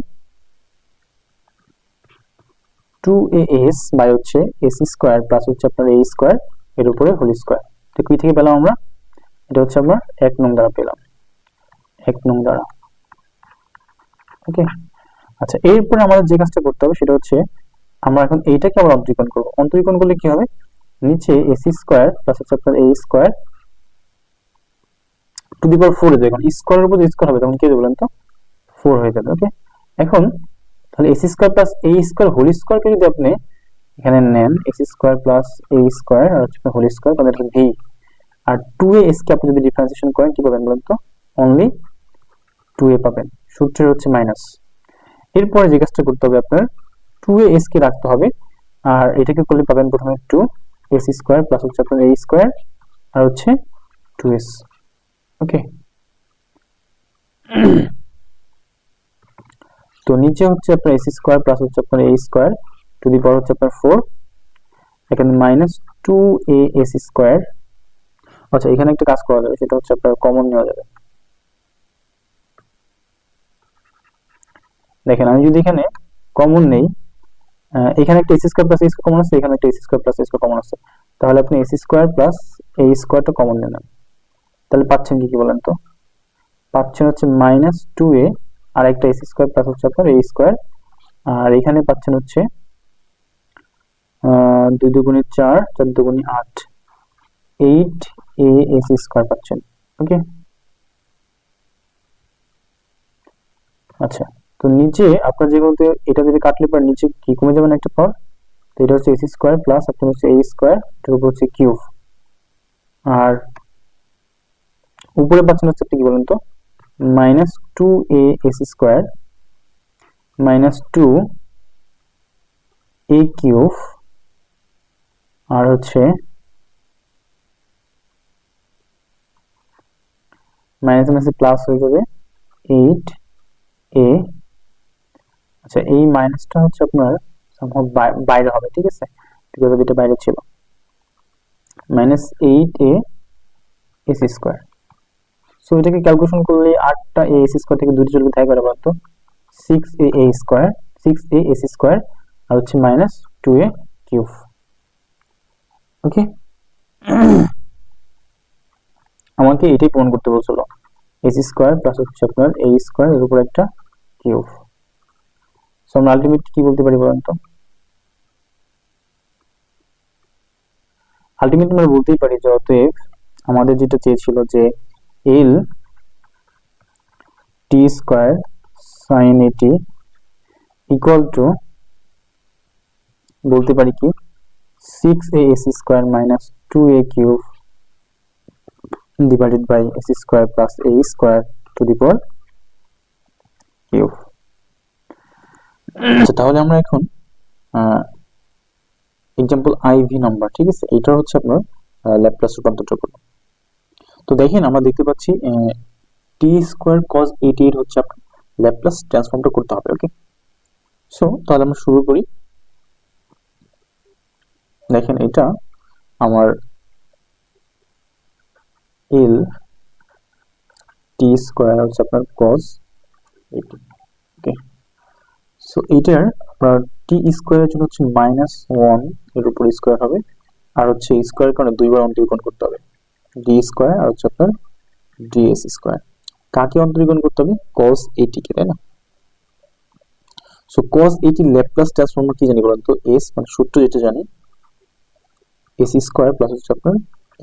2as বাই হচ্ছে এসি স্কোয়ার প্লাস হচ্ছে আপনার এ স্কোয়ার এর উপরে হোল স্কোয়ার। তো কি থেকে পেলাম আমরা, এটা হচ্ছে আমরা 1 নং দ্বারা পেলাম, 1 নং দ্বারা, ওকে। আচ্ছা, এরপরে আমাদের যে কাজটা করতে হবে সেটা হচ্ছে আমরা এখন এইটাকে আবার অন্তরীকরণ করব। অন্তরীকরণ করলে কি হবে, নিচে এসি স্কোয়ার প্লাস হচ্ছে আপনার a square to the power 4 এ যখন স্কোয়ারের উপর স্কোয়ার হবে তখন কি হবে বলেন তো 4 হয়ে যাবে, ওকে। এখন তাহলে AC square plus a square whole স্কোয়ারকে যদি আপনি এখানে নেন x square plus a square আর হচ্ছে হোল স্কোয়ার তাহলে এটা ভি, আর 2a কে আপনি যদি ডিফারেন্সিয়েশন করেন কি পাবেন বলেন তো অনলি 2a পাবেন, সূত্রের হচ্ছে মাইনাস। এরপরে যে কাজটা করতে হবে আপনার 2as কে রাখতে হবে, আর এটাকে করলে পাবেন প্রথমে 2s স্কোয়ার প্লাস হচ্ছে আপনার a স্কোয়ার আর হচ্ছে 2s, ওকে। তো নিচে হচ্ছে আপনার s স্কোয়ার প্লাস হচ্ছে আপনার a square to the power হচ্ছে আপনার 4, এখানে মাইনাস 2as স্কোয়ার। আচ্ছা, এখানে একটা কাজ করা যাবে সেটা হচ্ছে আপনার কমন নেওয়া যাবে। দেখেন আমি যদি এখানে কমন নেই, এখানে একটা S square plus a square common আছে, এখানে একটা S square plus a square common আছে, তাহলে আপনি এস স্কোয়ার প্লাস এ স্কোয়ারটা কমন নেন, তাহলে পাচ্ছেন কি কি বলেন তো, পাচ্ছেন হচ্ছে মাইনাস 2a আর একটা এস স্কোয়ার প্লাস হচ্ছে আপনার এ স্কোয়ার, আর এখানে পাচ্ছেন হচ্ছে 2 দুগুণে 4 4 দুগুণে 8 8a এস স্কোয়ার পাচ্ছেন, ওকে। আচ্ছা, তো নিচে আপনার যেগুলোতে এটা যদি কাটলে পর নিচে কি কমে যাবেন একটা পর, তো এটা হচ্ছে এস স্কোয়ার প্লাস আপনার হচ্ছে এ স্কোয়ার এর উপর হচ্ছে কিউব, আর উপরে পাচ্ছেন হচ্ছে আপনি কি বলেন তো minus 2a S square minus 2a cube আর হচ্ছে মাইনাস মাইনাস প্লাস হয়ে যাবে 8a। আচ্ছা, এই মাইনাসটা হচ্ছে আপনার বাইরে হবে, ঠিক আছে, বিকজ এটা বাইরে ছিল, minus 8a S square. So এটাকে ক্যালকুলেশন করলে 8টা এ এস স্কোয়ার থেকে দুইটা চলে থাকে করে বলতো 6a square 6a S square আর হচ্ছে মাইনাস 2a কিউব। ওকে, আমাকে এটাই প্রমাণ করতে বলছিল, এস স্কোয়ার প্লাস হচ্ছে আপনার এ স্কোয়ার এর উপর একটা কিউব। সো আমরা আলটিমেট কি বলতে পারি বলেন তো? আলটিমেট আমরা বলতেই পারি যে অতএব আমাদের যেটা চেয়েছিল যে এল টি স্কোয়ার সাইন এটি ইকুয়াল টু বলতে পারি কি 6a s square minus 2a cube divided by s square plus a square to the power cube. আচ্ছা, তাহলে আমরা এখন এক্সাম্পল আইভি নাম্বার, ঠিক আছে, এটা হচ্ছে আপনার ল্যাপ্লাস রূপান্তরটা করব। তো দেখেন আমরা দেখতে পাচ্ছি টি স্কোয়ার কজ 88 হচ্ছে আপনার ল্যাপ্লাস ট্রান্সফর্মটা করতে হবে। ওকে, সো তাহলে আমরা শুরু করি। দেখেন এটা আমার এল টি স্কোয়ার হচ্ছে আপনার কজ 80। ওকে, সো এটার আপনার টি স্কোয়ারের জন্য হচ্ছে -1 এর উপর স্কোয়ার হবে, আর হচ্ছে স্কোয়ার কারণে দুইবার অন্তরীকরণ করতে হবে, ডি স্কোয়ার আর হচ্ছে আপনার ডিএস স্কোয়ার। কাকে অন্তরীকরণ করতে হবে? cos 80 কে, তাই না? সো cos 80 ল্যাপ্লাস ট্রান্সফর্ম কি জানি বলেন তো? s মানে সূত্র যেটা জানি s স্কোয়ার প্লাস হচ্ছে আপনার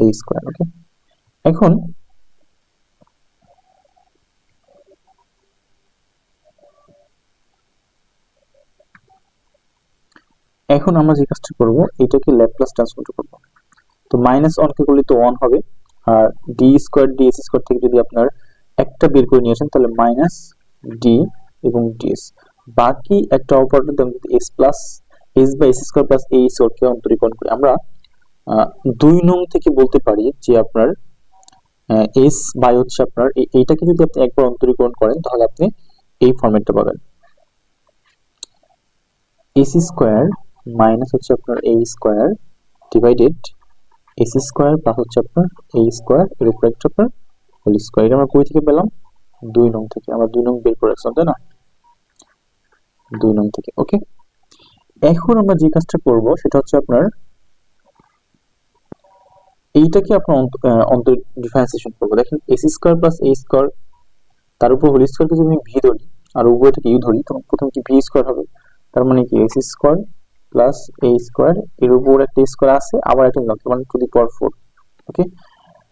a স্কোয়ার। ওকে, এখন আমরা যে কাজটা করব এটাকে ল্যাপ্লাস ট্রান্সফর্ম করব। তো -1 কে করলে তো 1 হবে, আর ডি স্কোয়ার ডিএস স্কোয়ার থেকে যদি আপনার একটা বের করে নিয়ে আসেন তাহলে মাইনাস ডি এবং ডিএস, বাকি একটা অপারেটর দেন যদি s plus s by s square plus a স্কোয়ারকে অন্তরীকরণ করি আমরা 2 নং থেকে বলতে পারি যে আপনার এস বাই হচ্ছে আপনার এইটাকে যদি আপনি একবার অন্তরীকরণ করেন তাহলে আপনি এই ফরম্যাটটা পাবেন, এস স্কোয়ার মাইনাস হচ্ছে আপনার a square divided s square plus হচ্ছে আপনার এ স্কোয়ার এর উপর একটা আপনার হোল স্কোয়ার। এটা আমরা কই থেকে পেলাম? 2 নং থেকে। আমরা 2 নং বের করে রাখলাম, তাই না? 2 নং থেকে। ওকে, এখন আমরা যে কাজটা করব সেটা হচ্ছে আপনার এইটাকে আপনার অন্তর ডিফারেন্সিয়েশন করব। দেখেন S square plus a square তার উপর হোল স্কোয়ারকে যদি আমি ভি ধরি আর উভয় থেকে ইউ ধরি তখন প্রথম কি ভি স্কোয়ার হবে, তার মানে কি S square plus a square এর উপর একটা স্কোয়ার আছে আবার একটা নিলাম, মানে টু দি পাওয়ার 4। ওকে,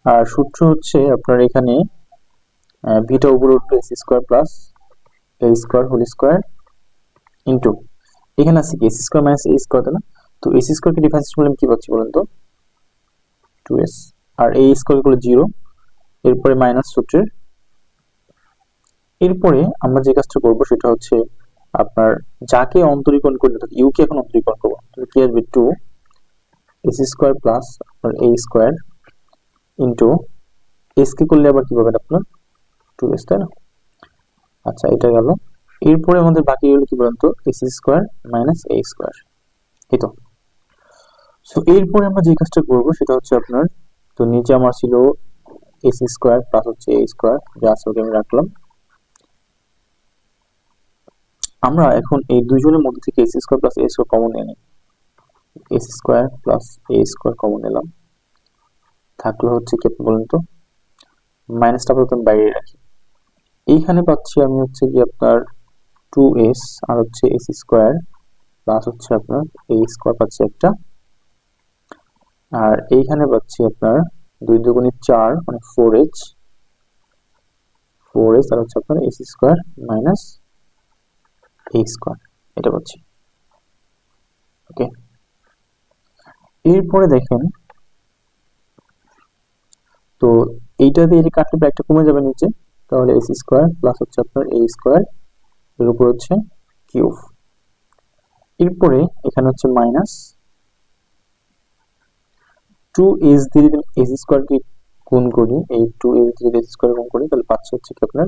আর সূত্র হচ্ছে আপনার এখানে ভিটা উপরে উঠবে S square plus a square whole square into এখানে আছে কি S square minus A square, তাই না? তো এস স্কোয়ারকে ডিফারেন্সিয়েট করলে কি পাচ্ছি বলেন তো? 2s, আর এ স্কোয়ার করলে 0, এরপরে মাইনাস সূত্রের। এরপরে আমরা যে কাজটা করব সেটা হচ্ছে আপনার যাকে অন্তরীকরণ করতে থাকি ইউ কে এখন অন্তরীকরণ করবো, তাহলে কি আসবে 2 এস স্কোয়ার প্লাস আপনার a square into S K করলে আবার কি পাবেন আপনার 2s, তাই না? আচ্ছা, এটা গেল। এরপরে আমাদের বাকি হলো কি বলেন তো? S square minus A square, এই তো। সো এরপরে আমরা যে কাজটা করব সেটা হচ্ছে আপনার, তো নিচে আমার ছিল এস স্কোয়ার প্লাস হচ্ছে এ স্কোয়ার, যা আছে ওকে আমি রাখলাম। আমরা এখন এই দুইজনের মধ্যে থেকে S square plus a square common নিয়ে নিই, S square plus a square common নিলাম, থাকলো হচ্ছে কি বলেন তো? মাইনাসটা প্রথম বাইরে রাখি। এইখানে পাচ্ছি আমি হচ্ছে কি আপনার 2s আর হচ্ছে এস স্কোয়ার প্লাস হচ্ছে আপনার এ স্কোয়ার পাচ্ছি একটা, আর এইখানে পাচ্ছি আপনার 2 দুগুণে 4 মানে 4h আর হচ্ছে আপনার S square minus A square, এটা পাচ্ছি। ওকে, এরপরে দেখেন তো এইটা দিয়ে এটা কাটলে একটা কমে যাবে নিচে, তাহলে এস স্কোয়ার প্লাস হচ্ছে আপনার এ স্কোয়ার এর উপর হচ্ছে কিউব। এরপরে এখানে হচ্ছে মাইনাস 2s দিয়ে যদি এস স্কোয়ারকে গুণ করি, এই 2s দিয়ে এস স্কোয়ার গুণ করি তাহলে পাচ্ছি হচ্ছে কি আপনার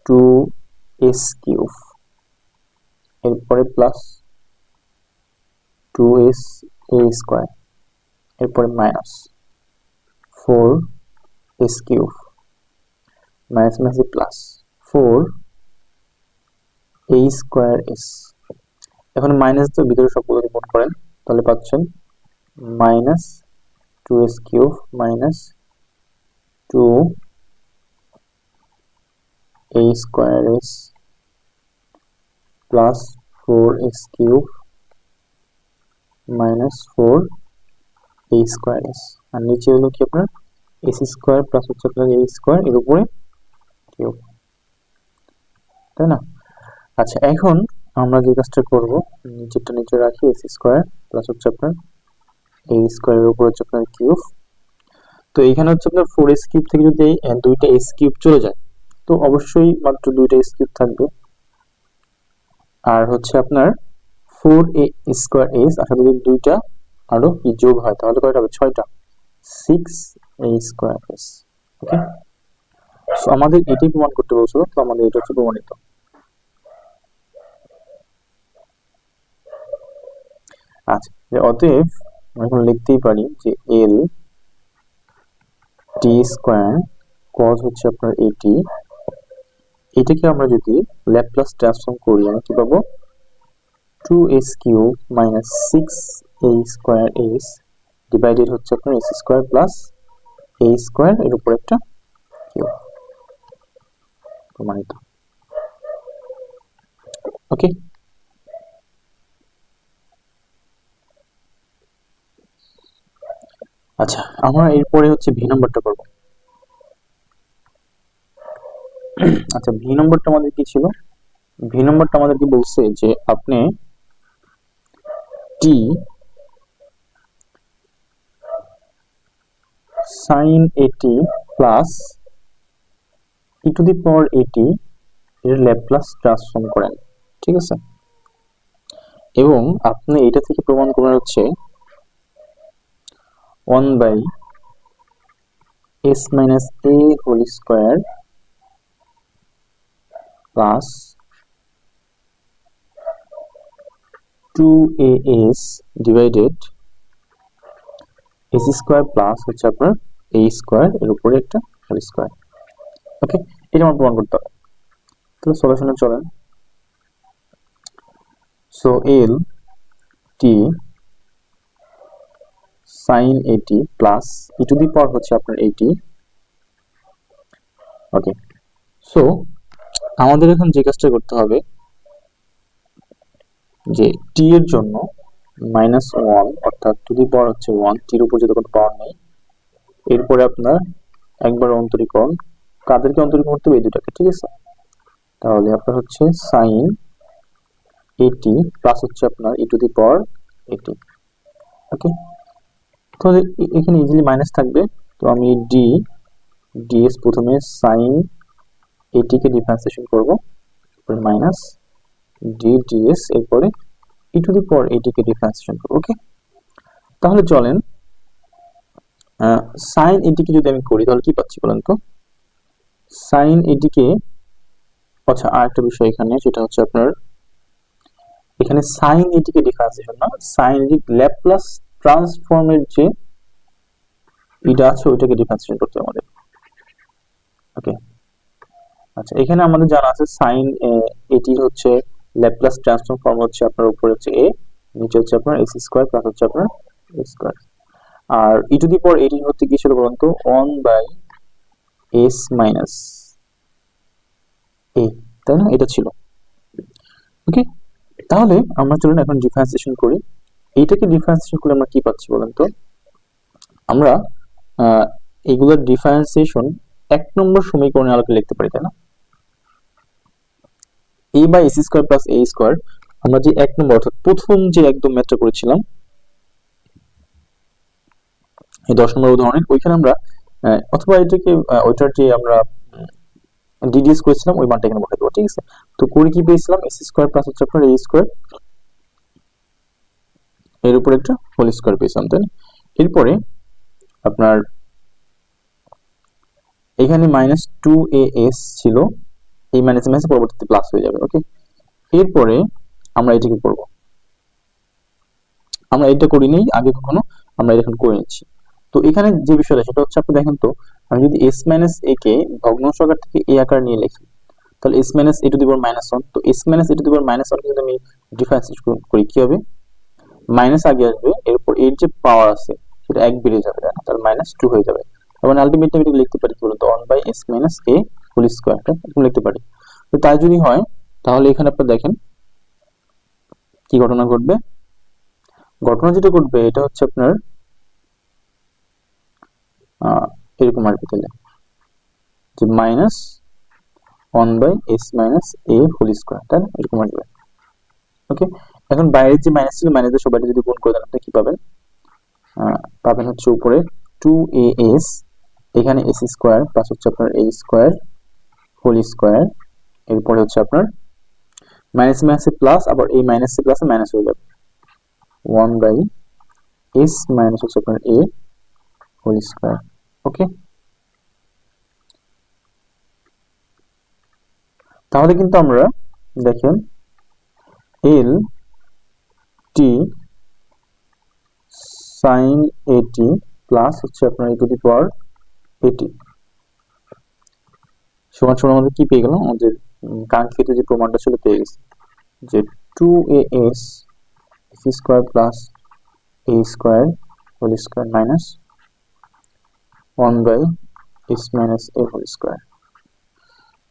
2s কিউব, এরপরে প্লাস 2s a স্কোয়ার, এরপরে minus 4s cube minus minus plus 4a square s. এখন মাইনাস তো ভিতরে সবগুলো রিমুভ করেন, তাহলে পাচ্ছেন minus 2s cube minus 2a square s plus 4s cube minus 4a square s. আর নিচে হলো কি আপনার এস স্কোয়ার প্লাস হচ্ছে আপনার a স্কোয়ার এর উপরে কিউব, তাই না? আচ্ছা, এখন আমরা যে কাজটা করব, নিচেরটা নিচে রাখি এস স্কোয়ার প্লাস হচ্ছে আপনার a স্কোয়ারের উপর হচ্ছে আপনার কিউব। তো এখানে হচ্ছে আপনার 4s কিউব থেকে যদি দুইটা s কিউব চলে যায়, তো অবশ্যই মাত্র দুইটা s কিউব থাকবে। আর হচ্ছে আপনার 4a স্কোয়ার s আসলে যদি দুইটা আরো কি যোগ হয় তাহলে কয়টা হবে? 6টা, 6a স্কোয়ার s। ওকে, সো আমাদের এটাই প্রমাণ করতে বলছিল, তো আমাদের এটা হচ্ছে প্রমাণিত। আচ্ছা, যে অতএব আমরা এখন লিখতেই পারি যে l t স্কোয়ার cos হচ্ছে আপনার এটি, এটাকে আমরা যদি ল্যাপ্লাস ট্রান্সফর্ম করি আমরা কি পাবো? 2s cube minus 6a square s divided হচ্ছে আপনার s square plus a square এর উপর একটা কিউব, প্রমাণিত। ওকে, আচ্ছা আমরা এরপরে হচ্ছে ভি নাম্বারটা করব। আচ্ছা, ভি নাম্বারটা আমাদের কি ছিল? ভি নাম্বারটা আমাদের কি বলছে যে আপনি টি সাইন এটি plus E to the power এটি এর ল্যাপ্লাস ট্রান্সফর্ম করেন, ঠিক আছে? এবং আপনি এটা থেকে প্রমাণ করেন হচ্ছে 1 by s minus a whole square plus 2as divided s square plus হচ্ছে আপনার a স্কোয়ার এর উপরে একটা হোল স্কোয়ার। ওকে, এটা আমার প্রমাণ করতে হবে। তাহলে সলিউশনে চলেন। সো l t সাইন এটি plus E to the power হচ্ছে আপনার এইটি। ওকে, সো আমাদের এখন যে কাজটা করতে হবে যে t এর জন্য মাইনাস 1 অর্থাৎ টু দি পাওয়ার হচ্ছে 1, টির উপর যদি কোনো পাওয়ার নেই, এরপরে আপনার একবার অন্তরীকরণ, কাদেরকে অন্তরীকরণ করতে হবে? এই দুটাকে, ঠিক আছে? তাহলে আপনার হচ্ছে সাইন এটি প্লাস হচ্ছে আপনার ই টু দি পাওয়ার এটি। ওকে, তাহলে এখানে ইজিলি মাইনাস থাকবে, তো আমি ds প্রথমে সাইন এটিকে ডিফারেন্সিয়েশন করব, তারপরে মাইনাস ds এরপরে ই টু দি পাওয়ার এটিকে ডিফারেন্সিয়েশন করব। ওকে, তাহলে চলেন সাইন এটিকে যদি আমি করি তাহলে কি পাচ্ছি বলেন তো? সাইন এটিকে, আচ্ছা আরেকটা বিষয় এখানে, সেটা হচ্ছে আপনার এখানে সাইন এটিকে ডিফারেন্সিয়েশন না, সাইন এটি ল্যাপ্লাস ট্রান্সফর্মের যে এটা আছে ওইটাকে ডিফারেন্সিয়েশন করতে হবে আমাদের। ওকে, আচ্ছা এখানে আমাদের জানা আছে সাইন এটি হচ্ছে ল্যাপ্লাস ট্রান্সফর্ম ফর্ম হচ্ছে আপনার উপরে হচ্ছে a, নিচে হচ্ছে আপনার x স্কয়ার প্লাস হচ্ছে আপনার a স্কয়ার। আর ই টু দি পাওয়ার এটি হচ্ছে কি ছিল বলুন তো? 1 বাই s মাইনাস a, তাই না? এটা ছিল। ওকে, তাহলে আমরা চলুন এখন ডিফারেন্সিয়েশন করি। এইটাকে ডিফারেন্সিয়েশন করলে আমরা কি পাচ্ছি বলেন তো? আমরা এগুলোর ডিফারেন্সিয়েশন 1 নম্বর সমীকরণে আলোকে লিখতে পারি, তাই না? a by s square plus a square আমরা যে 1 নম্বর অর্থাৎ প্রথম যে একদম ম্যাথটা করেছিলাম এই 10 নম্বর উদাহরণে, ওইখানে আমরা অথবা এটাকে ওইটার যে আমরা ডিডিএস করেছিলাম ওই মানটা এখানে বসাই দেবো, ঠিক আছে? তো করে কি পেয়েছিলাম? s স্কয়ার প্লাস হচ্ছে আপনার a স্কয়ার এর উপর একটা হোল স্কয়ার পেয়েছিলাম, তাই না? এরপরে আপনার এখানে মাইনাস 2as ছিল, এই মাইনাস মাইনাস পরবর্তীতে প্লাস হয়ে যাবে। ওকে, এরপরে আমরা এটাকে করব, আমরা এটা করিনি আগে কখনো, আমরা এখন করে নিচ্ছি। তো এখানে যে বিষয়টা সেটা হচ্ছে আপনি দেখেন তো, আমি যদি এস মাইনাস এ কে ভগ্নাংশ আকার থেকে এ আকার নিয়ে লিখি, তাহলে s minus a to the power minus one, তো s minus a to the power minus one যদি আমি ডিফারেন্সিয়েট করি কি হবে, মাইনাস আগে আসবে, এরপর এর যে পাওয়ার আছে সেটা এক বেড়ে যাবে, তাহলে মাইনাস টু হয়ে যাবে। এবং আলটিমেটলি আমি লিখতে পারি কি বলতো, one by S minus A whole square, এরকম লিখতে পারি। তো তাই যদি হয় তাহলে এখানে আপনি দেখেন কি ঘটনা ঘটবে। ঘটনা যেটা ঘটবে এটা হচ্ছে আপনার এরকম আসবে, তাহলে যে minus one by S minus A whole square, তাই না, এরকম আসবে। ওকে, এখন বাইরের যে মাইনাস ছিল মাইনাসের সবাই যদি গুণ করে দেন আপনি কি পাবেন, পাবেন হচ্ছে উপরে টু এ এস, এখানে এস স্কোয়ার প্লাস হচ্ছে আপনার এ স্কোয়ার হোল স্কোয়ার, এরপরে হচ্ছে আপনার মাইনাস মাইনাসে প্লাস, আবার এই মাইনাসে প্লাসে মাইনাস হয়ে যাবে, ওয়ান বাই এস মাইনাস হচ্ছে আপনার এ হোল স্কোয়ার। ওকে, তাহলে কিন্তু আমরা দেখেন এল টি সাইন এটি প্লাস হচ্ছে আপনার ই টু দি পাওয়ার এটি সমান সমান আমাদের কি পেয়ে গেলাম, আমাদের কাঙ্ক্ষিত যে প্রমাণটা ছিল পেয়ে গেছি, যে two A s square plus a square whole square minus one by S minus A whole square.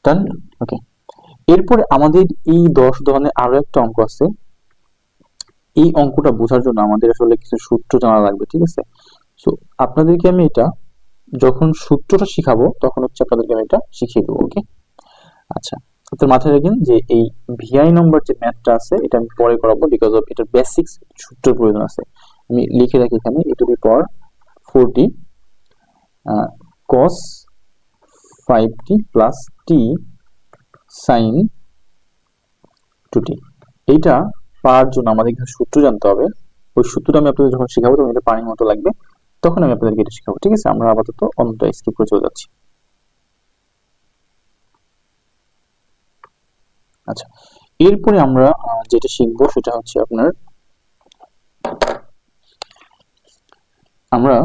Done. Okay, এরপরে আমাদের এই 10 ধরনের আরো একটা অঙ্ক আছে। এই অঙ্কটা বোঝার জন্য আমাদের আসলে কিছু সূত্র জানা লাগবে, ঠিক আছে। সো আপনাদেরকে আমি এটা যখন সূত্রটা শিখাবো তখন হচ্ছে আপনাদেরকে আমি এটা শিখিয়ে দেবো। ওকে, আচ্ছা, আপনার মাথায় রাখবেন যে এই ভিআই নম্বর যে ম্যাথটা আছে এটা আমি পরে করাবো, বিকজ অফ এটার বেসিক্স সূত্রের প্রয়োজন আছে। আমি লিখে রাখি এখানে e to the power 4t cos 5t plus t sine 2t। এইটা পাওয়ার জন্য আমাদের কিছু সূত্র জানতে হবে। ওই সূত্রটা আমি আপনাদের যখন শেখাবো তখন এটা পানির মতো লাগবে, তখন আমি আপনাদেরকে এটা শেখাবো, ঠিক আছে। আমরা আপাতত অন্যটা স্কিপ করে চলে যাচ্ছি। আচ্ছা, এরপরে আমরা যেটা শিখবো সেটা হচ্ছে আপনার আমরা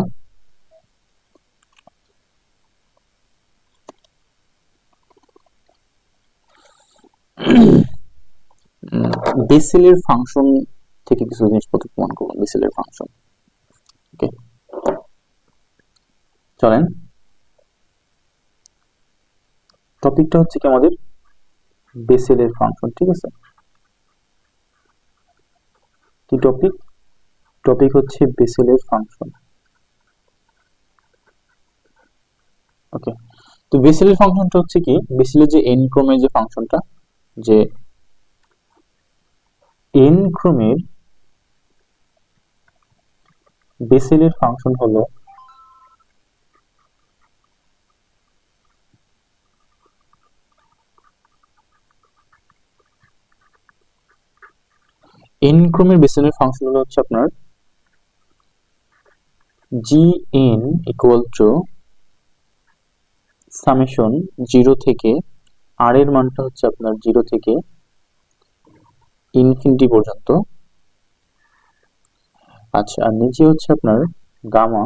বেসেলের ফাংশন থেকে কিছু জিনিসপত্র প্রমাণ করবো। বেসেলের ফাংশন, ওকে, চলেন। টপিকটা হচ্ছে কি আমাদের বেসেলের ফাংশন, ঠিক আছে। কি টপিক? টপিক হচ্ছে বেসেলের ফাংশন। ওকে, তো বেসেলের ফাংশনটা হচ্ছে কি, বেসেলের যে এন ক্রমের যে ফাংশনটা, যে এন ক্রমের বেসেলের ফাংশন হলো এন ক্রমের বেসেলের ফাংশন হলো হচ্ছে আপনার G N equal to summation 0 থেকে আর এর মানটা হচ্ছে আপনার 0 থেকে ইনফিনিটি পর্যন্ত। আচ্ছা, আর নিচে হচ্ছে আপনার gamma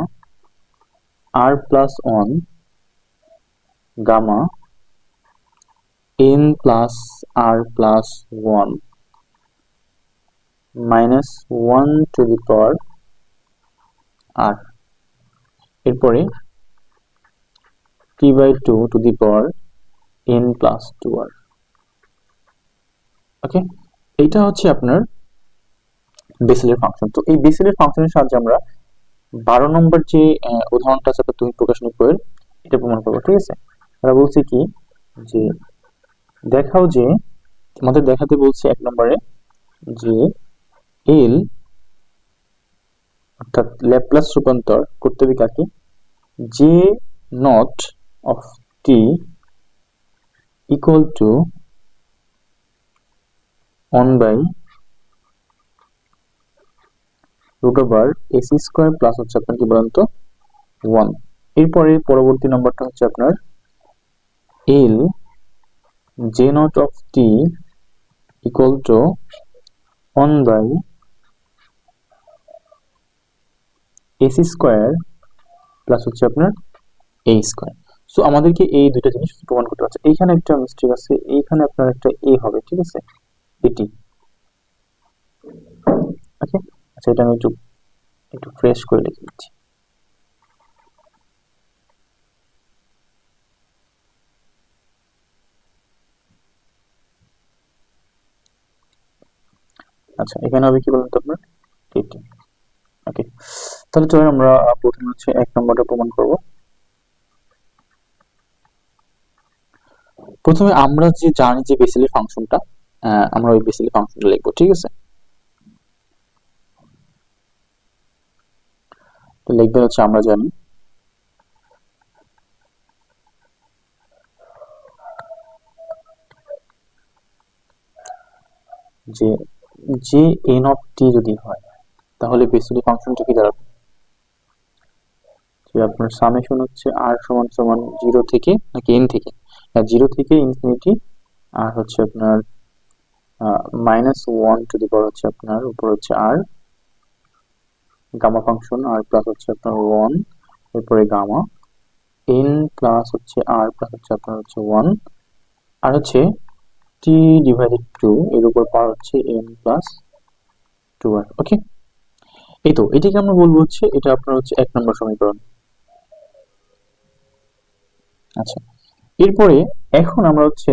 r plus 1 gamma n plus r plus 1 minus 1 to the power r, এরপরে t by 2 to the power n plus 2 r. Okay, এইটা হচ্ছে আপনার বেসেলের ফাংশন। তো এই বেসেলের ফাংশনের সাহায্যে আমরা 12 নম্বর যে উদাহরণটা আছে তুমি প্রকাশনী বইয়ের, এটা প্রমাণ করবো, ঠিক আছে। তারা বলছে কি, যে দেখাও যে, আমাদের দেখাতে বলছে 1 নম্বরে যে এল অর্থাৎ ল্যাপ্লাস রূপান্তর করতে হবে কাকে, J naught of T equal to 1 by root over S square plus হচ্ছে আপনার কি বলেন তো 1। এরপরে পরবর্তী নম্বরটা হচ্ছে আপনার L J naught of T equal to 1 by S square plus হচ্ছে আপনার এ স্কোয়ার। সো আমাদেরকে এই দুইটা জিনিস প্রমাণ করতে হচ্ছে। এইখানে একটা মিস্টেক আছে, এইখানে আপনার একটা এ হবে, ঠিক আছে, এটি। ওকে, আচ্ছা এটা আমি একটু একটু ফ্রেশ করে লিখে দিচ্ছি। আচ্ছা এখানে হবে কি বলুন তো আপনার এটি। ওকে, তাহলে চলেন আমরা প্রথমে হচ্ছে 1 নম্বরটা প্রমাণ করব। প্রথমে আমরা যে জানি যে বেসেলের ফাংশনটা, আমরা ওই বেসেলের ফাংশনটা লিখবো, ঠিক আছে। তো লিখবেন হচ্ছে আমরা জানি যে যে এন অফ টি যদি হয় তাহলে বেসেলের ফাংশনটা কি দাঁড়াবে, যে আপনার সামেশন হচ্ছে আর সমান সমান 0 থেকে নাকি এন থেকে, 0 থেকে ইনফিনিটি, আর হচ্ছে আপনার -1 টু দি পাওয়ার হচ্ছে আপনার উপর হচ্ছে আর গামা ফাংশন, আর প্লাস হচ্ছে আপনার 1 এরপরে গামা এন প্লাস হচ্ছে আর প্লাস হচ্ছে আপনার হচ্ছে 1, আর হচ্ছে টি ডিভাইডেড 2 এর উপর পাওয়ার হচ্ছে এন প্লাস 2r। ওকে, এই তো এটাকে আমরা বলবো হচ্ছে এটা আপনার হচ্ছে 1 নম্বর সমীকরণ। আচ্ছা, এরপরে এখন আমরা হচ্ছে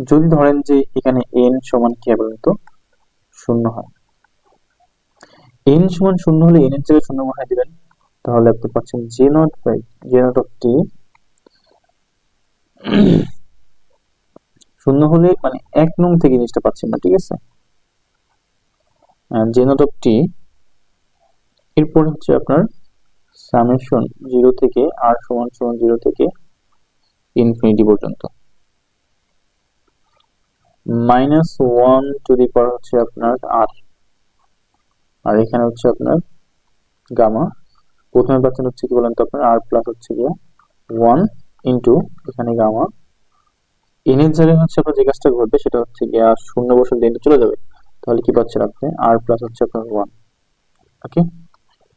যদি ধরেন যে এখানে n সমান কি হবে বলতো 0 হয়, n সমান 0 হলে n এর জায়গায় 0 বসাই দিবেন, তাহলে আপনি পাচ্ছেন j naught by j naught of t। 0 হলে মানে 1 নং থেকে জিনিসটা পাচ্ছেন না, ঠিক আছে, j নট অফ t। এরপর হচ্ছে আপনার সামেশন 0 থেকে r সমান সমান 0 থেকে ইনফিনিটি পর্যন্ত -1 টু দি পাওয়ার হচ্ছে আপনার r, আর এখানে হচ্ছে আপনার গামা। প্রথমে পাচ্ছেন হচ্ছে কি বলেন তো আপনার r প্লাস হচ্ছে গিয়ে 1 ইন্টু এখানে গামা এন এর জায়গায় হচ্ছে আপনার যে কাজটা ঘটবে সেটা হচ্ছে গিয়ে 0 বসে দিনটা চলে যাবে, তাহলে কি পাচ্ছেন আপনি r প্লাস হচ্ছে আপনার 1। ওকে,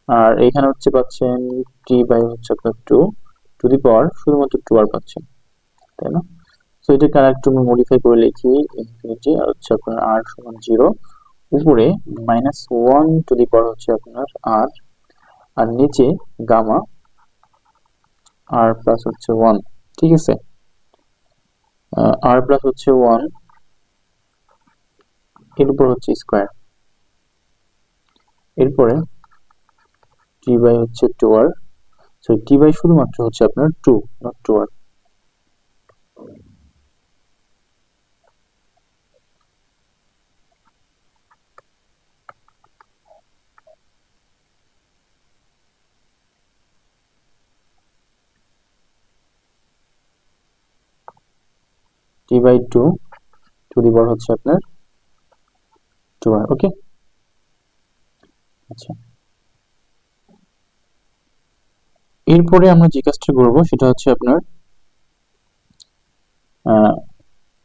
আর এখানে হচ্ছে পাচ্ছেন t বাই হচ্ছে আপনার 2 টু দি পাওয়ার শুধুমাত্র 2r পাচ্ছেন, তাই না। সো এটাকে আর একটু মডিফাই করে লিখি ইনফিনিটি, আর হচ্ছে আপনার r সমান 0 উপরে -1 টু দি পাওয়ার হচ্ছে আপনার r, আর নিচে গামা r প্লাস হচ্ছে 1, ঠিক আছে, r প্লাস হচ্ছে 1 এর উপর হচ্ছে স্কোয়ার, এরপরে t বাই হচ্ছে 2r, সো t বাই শুধুমাত্র হচ্ছে আপনার 2 নট 2r। t by 2 to the power হচ্ছে আপনার 2r। ওকে, আচ্ছা এরপরে আমরা যে কাজটা করবো সেটা হচ্ছে আপনার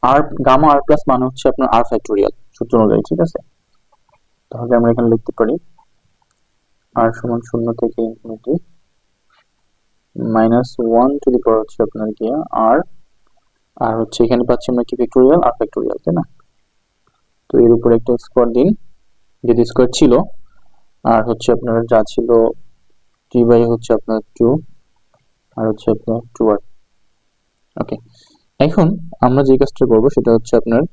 আর গামা আর প্লাস মানে হচ্ছে আপনার আর ফ্যাক্টোরিয়াল সূত্র অনুযায়ী, ঠিক আছে। তাহলে আমরা এখানে লিখতে পারি আর সমান 0 থেকে ইনফিনিটি -1 টু দি পাওয়ার হচ্ছে আপনার গিয়া আর, আর হচ্ছে এখানে পাচ্ছি আমরা কি ফ্যাক্টোরিয়াল আর ফ্যাক্টোরিয়াল, তাই না। তো এর উপরে একটা স্কোয়ার দিন, যদি স্কোয়ার ছিল, আর হচ্ছে আপনার যা ছিল টি বাই হচ্ছে আপনার 2 আর হচ্ছে আপনার 2r। ওকে, এখন আমরা যে কাজটা করবো সেটা হচ্ছে আপনার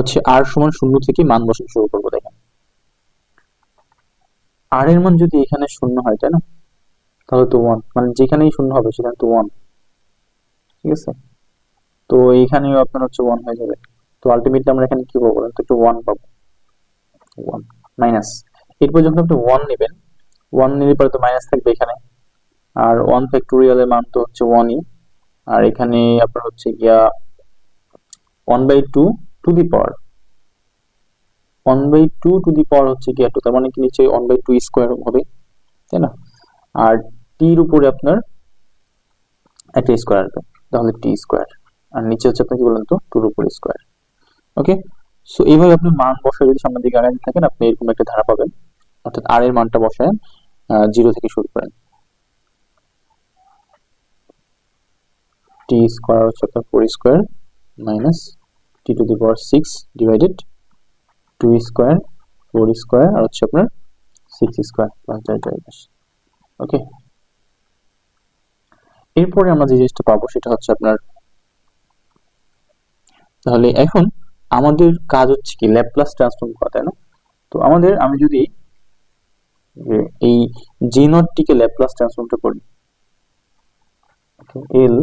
হচ্ছে r সমান 0 থেকে মান বসানো শুরু করবো। দেখেন r এর মান যদি এখানে 0 হয়, তাই না, তাহলে তো 1, মানে যেখানেই 0 হবে সেখানে তো 1, ঠিক আছে। তো এইখানেও আপনার হচ্ছে 1 হয়ে যাবে। তো আলটিমেটলি আমরা এখানে কি পাবো, তো একটু 1 পাবো, 1 মাইনাস। এরপর যখন আপনি 1 নেবেন, 1 নিলে পরে তো মাইনাস থাকবে এখানে, আর 1 ফ্যাক্টোরিয়াল এর মান তো হচ্ছে 1ই, আর এখানে আপনার হচ্ছে গিয়া 1/2 two the power 1/2 two the power হচ্ছে গিয়া 2, তার মানে কি নিচে 1/2 স্কোয়ার হবে, তাই না। আর টির উপরে আপনার একটা স্কোয়ার আসবে, তাহলে টি স্কোয়ার, আর নিচে হচ্ছে আপনার কি বলেন তো টুর উপরে স্কোয়ার। ওকে, সো এইভাবে আপনি মান বসায় যদি সামনের দিকে আগাতে থাকেন আপনি এরকম একটা ধারা পাবেন, অর্থাৎ আর এর মানটা বসায় 0 থেকে শুরু করেন। টি স্কোয়ার হচ্ছে আপনার 4 square minus t to the power 6 divided 2 square 4 square আর হচ্ছে আপনার 6 square plus delta s. Okay, এরপরে আমরা যে জিনিসটা পাবো সেটা হচ্ছে আপনার, তাহলে এখন আমাদের কাজ হচ্ছে কি ল্যাপ্লাস ট্রান্সফর্ম করা, তাই না? তো আমাদের, আমি যদি এই জি নট টিকে ল্যাপ্লাস ট্রান্সফর্মটা করি, এল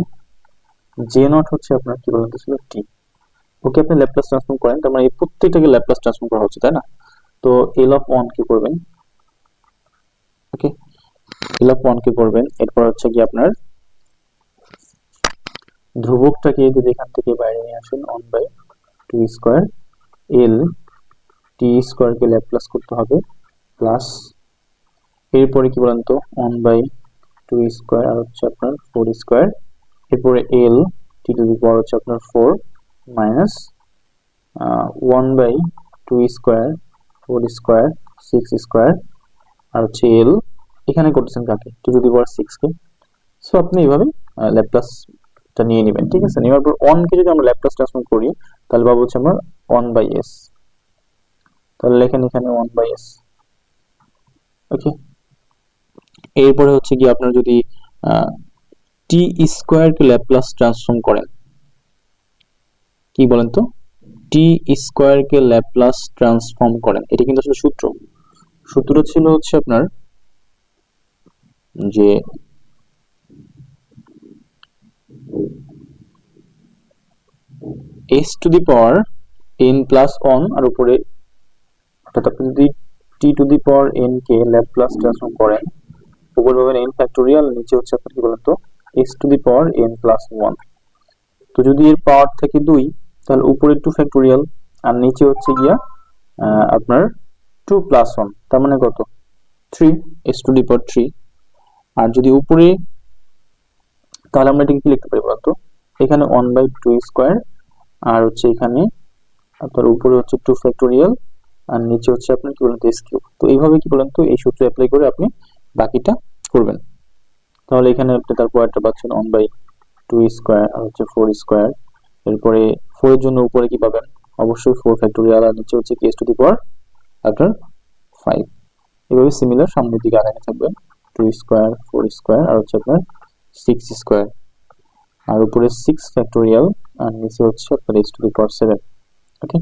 জে নট হচ্ছে আপনার কি বলতে ছিল টি, ওকে আপনি ল্যাপ্লাস ট্রান্সফর্ম করেন, তার মানে এই প্রত্যেকটাকে ল্যাপ্লাস ট্রান্সফর্ম করা হচ্ছে, তাই না? তো এল অফ 1 কি করবেন, ওকে এল অফ 1 কি করবেন, এরপর হচ্ছে কি আপনার ধ্রুবকটাকে যদি এখান থেকে বাইরে নিয়ে আসেন 1 by 2 square L T square কে ল্যাপ্লাস করতে হবে প্লাস, এরপরে কি বলেন তো 1 বাই 2 স্কয়ার আর হচ্ছে আপনার 4 স্কয়ার, এরপরে এল টি টু দি পাওয়ার হচ্ছে আপনার 4 minus 1 by 2 square 4 square 6 square আর হচ্ছে এল, এখানে করতেছেন কাকে টি to the power 6 K. So আপনি এইভাবে ল্যাপ্লাসটা নিয়ে নেবেন, ঠিক আছে? নেওয়ার পর 1 কে যদি আমরা ল্যাপ্লাস ট্রান্সফর্ম করি তাহলে পাবো হচ্ছে আমরা 1 বাই এস, তাহলে লেখেন এখানে 1 বাই এস। ওকে, এরপরে হচ্ছে কি আপনার যদি টি স্কয়ার কে ল্যাপ্লাস ট্রান্সফর্ম করেন, কি বলেন তো টি স্কয়ার কে ল্যাপ্লাস ট্রান্সফর্ম করেন, এটা কিন্তু আসলে সূত্র ছিল হচ্ছে আপনার যে s to the power n plus 1 আর উপরে, অর্থাৎ আপনি যদি t to the power n কে ল্যাপ্লাস ট্রান্সফর্ম করেন, উপরে পাবেন এন ফ্যাক্টোরিয়াল, নিচে হচ্ছে আপনার কি বলেন তো S to the power n plus 1। তো যদি এর পাওয়ার থাকে 2 তাহলে উপরে 2 ফ্যাক্টোরিয়াল আর নিচে হচ্ছে গিয়া আপনার 2 প্লাস 1, তার মানে কত 3 এস টু দি পাওয়ার 3। আর যদি উপরে, তাহলে আমরা এটাকে কি লিখতে পারি বলতো, এখানে 1 বাই 2 স্কয়ার আর হচ্ছে এখানে আপনার উপরে হচ্ছে 2 ফ্যাক্টোরিয়াল আর নিচে হচ্ছে আপনার কি বলেন তো এস কিউব। তো এইভাবে কি বলেন তো এই সূত্র অ্যাপ্লাই করে আপনি বাকিটা করবেন, তাহলে এখানে আপনি তারপর একটা পাচ্ছেন 1 বাই 2 স্কয়ার আর হচ্ছে 4 স্কয়ার, এরপরে 4 এর জন্য উপরে কি পাবেন অবশ্যই 4 ফ্যাক্টোরিয়াল আর নিচে হচ্ছে কি এস টু দি পাওয়ার আপনার 5। এভাবে সিমিলার সামনের দিকে আগাতে থাকবেন 2 স্কয়ার 4 স্কয়ার আর হচ্ছে আপনার 6 স্কয়ার আর উপরে 6 ফ্যাক্টোরিয়াল আর নিচে হচ্ছে আপনার এস টু দি পাওয়ার 7। ওকে,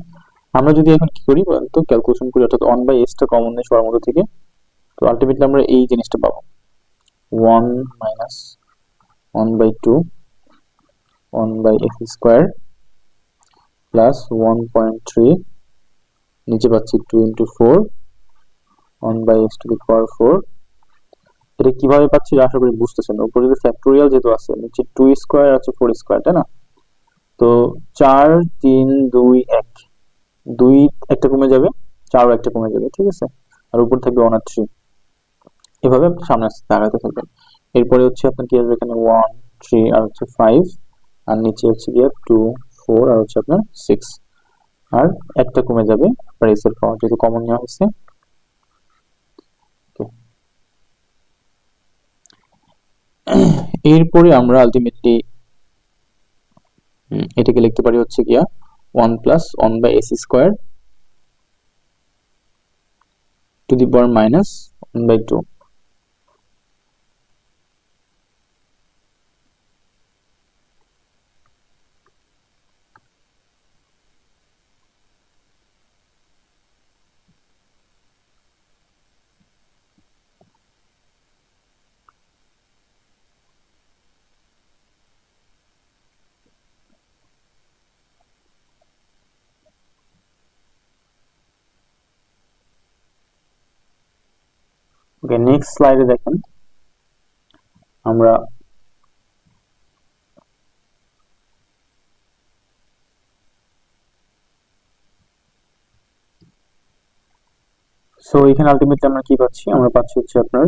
আমরা যদি এখন কি করি তো ক্যালকুলেশন করি, অর্থাৎ 1 বাই এস টা কমন নেই সবার মধ্যে থেকে, তো আলটিমেটলি আমরা এই জিনিসটা পাবো 1 minus 1 by 2 1 by S square plus 1.3, নিচে পাচ্ছি 2 into 4 1 by s to the power 4। এটা কিভাবে পাচ্ছি আশা করি বুঝতেছেন, উপরে যদি ফ্যাক্টোরিয়াল যেহেতু আছে নিচে 2 স্কয়ার আছে 4 স্কয়ার, তাই না? তো 4 3 2 1, 2 একটা কমে যাবে 4 একটা কমে যাবে, ঠিক আছে? আর উপর থাকবে 1 আর 3, এভাবে আপনি সামনে আসতে আগাতে থাকবেন। এরপরে হচ্ছে আপনার কি আসবে এখানে 1 3 আর হচ্ছে 5 আর নিচে হচ্ছে গিয়ে 2 4 আর হচ্ছে আপনার 6 আর একটা কমে যাবে আপনার এস এর পাওয়ার যেহেতু কমন নেওয়া হয়েছে। এরপরে আমরা আলটিমেটলি এটাকে লিখতে পারি হচ্ছে গিয়া 1 plus 1 by S square to the power minus 1 by 2। Okay, next স্লাইডে দেখেন আমরা সো এখানে আলটিমেটলি আমরা কি পাচ্ছি, আমরা পাচ্ছি হচ্ছে আপনার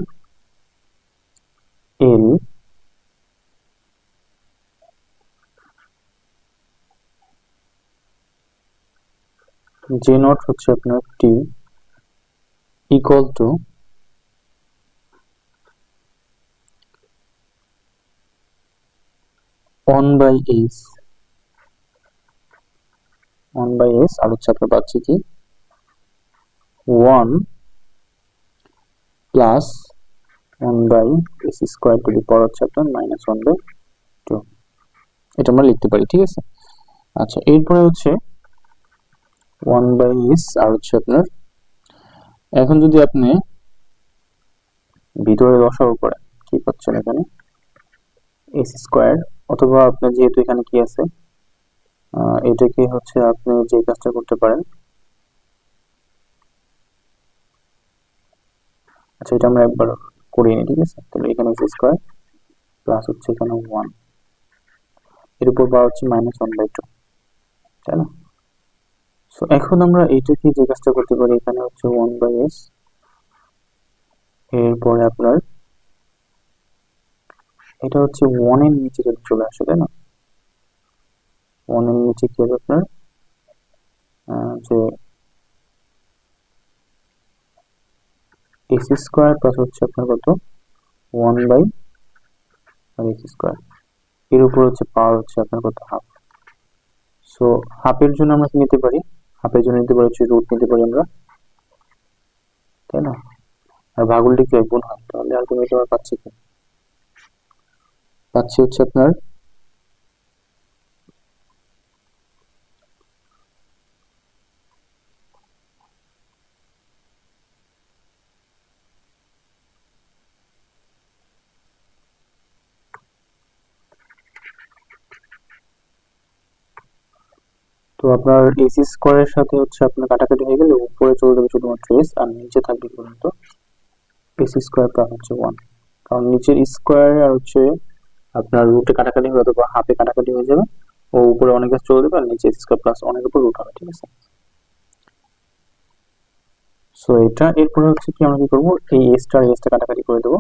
জে নট হচ্ছে আপনার টি ইকুয়াল টু 1/s আর হচ্ছে আপনার পাচ্ছি কি 1 plus 1/s square to the power হচ্ছে আপনার -1/2। এটা আমরা লিখতে পারি, ঠিক আছে। আচ্ছা, এরপরে হচ্ছে 1/s আর হচ্ছে আপনার, এখন যদি আপনি ভিতরে লসাগু করেন কি পাচ্ছেন এখানে এস স্কোয়ার, অথবা আপনার যেহেতু এখানে কি আছে এটাকে হচ্ছে আপনি যে কাজটা করতে পারেন, আচ্ছা এটা আমরা একবার করিয়ে নিই, ঠিক আছে। তাহলে এখানে এস স্কোয়ার প্লাস হচ্ছে এখানে 1, এর উপর পাওয়ার হচ্ছে -1/2, তাই না? সো এখন আমরা এইটাকে যে কাজটা করতে পারি, এখানে হচ্ছে 1/s, এরপরে আপনার এটা হচ্ছে 1 এর নিচে যদি চলে আসে, তাই না? 1 এর নিচে কি হবে আপনার যে এস স্কোয়ার প্লাস হচ্ছে আপনার কত 1/s স্কোয়ার, এর উপর হচ্ছে পাওয়ার হচ্ছে আপনার কত হাফ। সো হাফের জন্য আমরা কি নিতে পারি, হাফের জন্য নিতে পারি হচ্ছে রুট নিতে পারি আমরা, তাই না? আর ভাগলটি কি গুণ হয়, তাহলে আলটিমেটলি আমরা পাচ্ছি কি, পাচ্ছি হচ্ছে আপনার তো আপনার এস স্কোয়ারের সাথে হচ্ছে আপনার কাটাকাটি হয়ে গেলে উপরে চলে যাবে শুধুমাত্র এস, আর নিচে থাকবে পর্যন্ত এস স্কোয়ার প্লাস হচ্ছে 1, কারণ নিচের স্কোয়ার আর হচ্ছে আপনার রুটে কাটাকাটি হবে অথবা হাফে কাটাকাটি হয়ে যাবে, ও উপরে অনেক কাজ চলে যাবে আর নিচে এস স্কোয়ার প্লাস অনেক উপর রুট হবে, ঠিক আছে। সো এটা এরপরে হচ্ছে কি আমরা কি করবো, এই এসটা আর এসটা কাটাকাটি করে দেবো।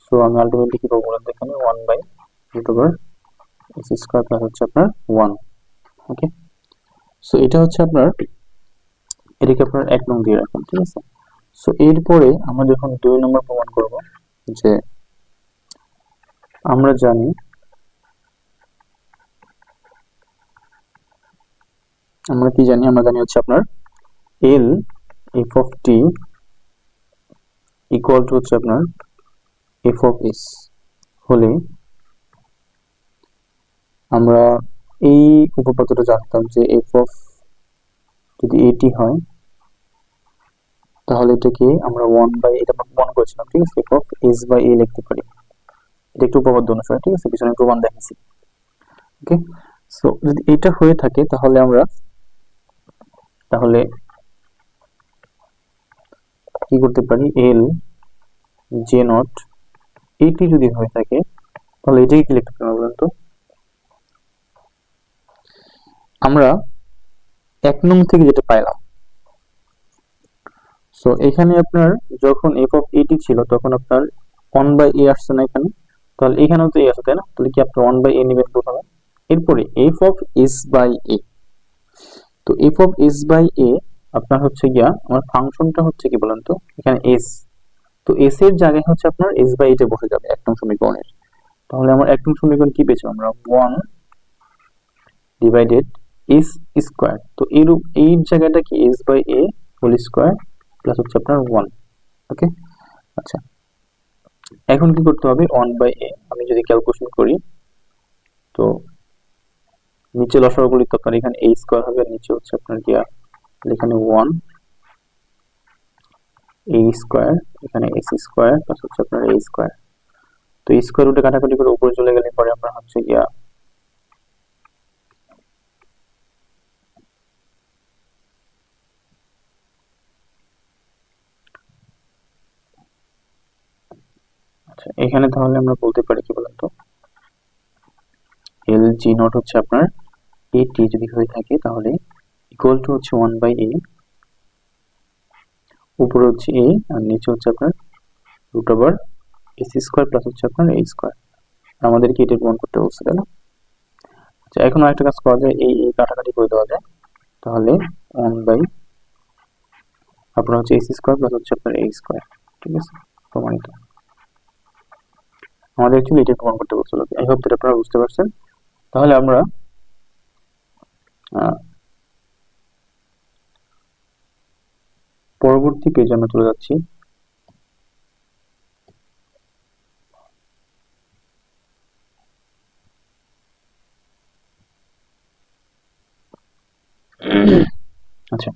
সো আমি আলটিমেটলি কি পাবো বলুন, এখানে 1/√s স্কোয়ার প্লাস হচ্ছে আপনার 1। ওকে, সো এটা হচ্ছে আপনার, এটাকে আপনার 1 নং দিয়ে রাখুন, ঠিক আছে। সো এরপরে আমরা যখন 2 নম্বর প্রমাণ করব, যে আমরা জানি আমরা কি জানি, আমরা জানি হচ্ছে আপনার এল F of T equal to হচ্ছে আপনার এফ অফ এস হলে আমরা এই উপপাদ্যটা জানতাম যে এফ অফ যদি এটি হয় তাহলে এটাকে আমরা 1/, এটা আমরা প্রমাণ করেছিলাম, ঠিক আছে, এফ অফ এস বাই এ লিখতে পারি। এটা একটু উপপাদ্য অনুসারে, ঠিক আছে, পিছনে প্রমাণ দেখাচ্ছি। ওকে, সো যদি এটা হয়ে থাকে তাহলে আমরা কি করতে পারি, এল জে নট এটি যদি হয়ে থাকে তাহলে এটাকে কি লিখতে পারবো বলুন তো, আমরা 1 নং থেকে যেটা পাইলাম। সো এখানে আপনার যখন এফ অফ এটি ছিল তখন আপনার 1/a আসছে না এখানে, তাহলে এখানেও তো এ আছে, তাই না? তাহলে কি আপনি 1/a নেবেন প্রথমে, এরপরে এফ অফ এস বাই এ। তো এফ অফ এস বাই এ আপনার হচ্ছে গিয়া আমার ফাংশনটা হচ্ছে কি বলেন তো, এখানে এস, তো এস এর জায়গায় হচ্ছে আপনার এস বাই এটা বসে যাবে 1 নং সমীকরণের। তাহলে আমার 1 নং সমীকরণ কি পেয়েছি আমরা, 1 ডিভাইডেড এস স্কোয়ার, তো এই জায়গাটা কি S by a whole square plus হচ্ছে আপনার 1। ওকে, আচ্ছা এখন কি করতে হবে, 1/a আমি যদি ক্যালকুলেশন করি তো নিচে লসাগুলি তো আপনার এখানে a স্কোয়ার হবে, নিচে হচ্ছে আপনার কি এখানে 1 a স্কোয়ার, এখানে s স্কোয়ার প্লাস হচ্ছে আপনার a স্কোয়ার। তো স্কোয়ার রুটে কাটাকাটি করে উপরে চলে গেলে পরে আপনার হচ্ছে গিয়া আচ্ছা এখানে তাহলে আমরা বলতে পারি কি বলেন তো, এল জি নট হচ্ছে আপনার এটি যদি হয়ে থাকে তাহলে ইকুয়াল টু হচ্ছে 1/a, উপরে হচ্ছে a আর নিচে হচ্ছে আপনার root over S square plus হচ্ছে আপনার a স্কোয়ার। আমাদেরকে এটা প্রমাণ করতে বলছে, তাই না? আচ্ছা এখন আরেকটা কাজ করা যায়, এই কাটাকাটি করে দেওয়া যায়, তাহলে 1 বাই আপনার হচ্ছে এস স্কোয়ার প্লাস হচ্ছে আপনার এ স্কোয়ার। ঠিক আছে, প্রমাণিত। আমাদের অ্যাকচুয়ালি এটা প্রমাণ করতে বলছিল। আই হোপ that আপনারা বুঝতে পারছেন। তাহলে আমরা পরবর্তী পেজে আমরা চলে যাচ্ছি। আচ্ছা,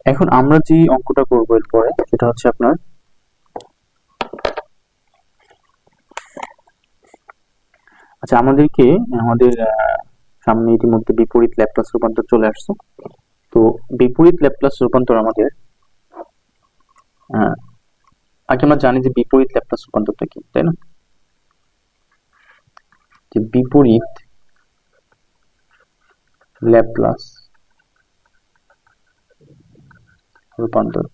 এখন আমরা যে অঙ্কটা করবো এরপরে সেটা হচ্ছে আপনার আচ্ছা আমাদেরকে আমাদের সামনে ইতিমধ্যে বিপরীত ল্যাপ্লাস রূপান্তর চলে আসছে। তো বিপরীত ল্যাপ্লাস রূপান্তর আমাদের আগে আমরা জানি যে বিপরীত ল্যাপ্লাস রূপান্তরটা কি, তাই না? যে বিপরীত ল্যাপ্লাস রূপান্তর,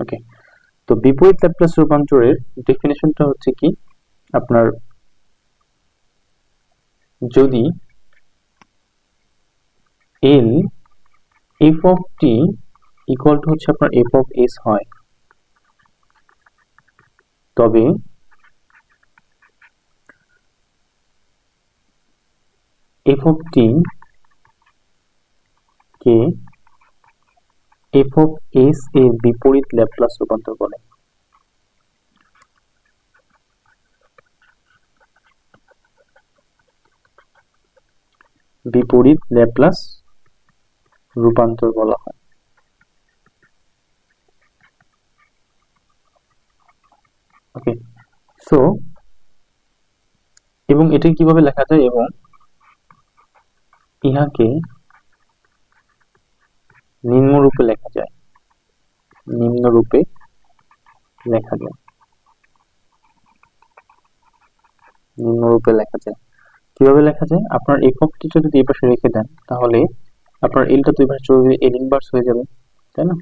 ওকে। তো বিপরীত ল্যাপ্লাস রূপান্তরের ডেফিনেশনটা হচ্ছে কি, আপনার যদি এল F of T equal to হচ্ছে আপনার এফ অফ এস হয়, তবে F of T K F of S এর বিপরীত ল্যাপ্লাস রূপান্তর বলে। বিপরীত ল্যাপ্লাস রূপান্তর বলা হয়। ওকে, সো এবং এটা কিভাবে লেখা যায়, এবং ইহাকে নিম্নরূপে লেখা যায়, নিম্নরূপে লেখা যায়, নিম্নরূপে লেখা যায়। কিভাবে লেখা যায়? আপনার এফ অফ টি যদি এই পাশে রেখে দেন তাহলে আপনার এলটা তো এই পাশে চলে যাবে, এল ইনভার্স হয়ে যাবে, তাই না?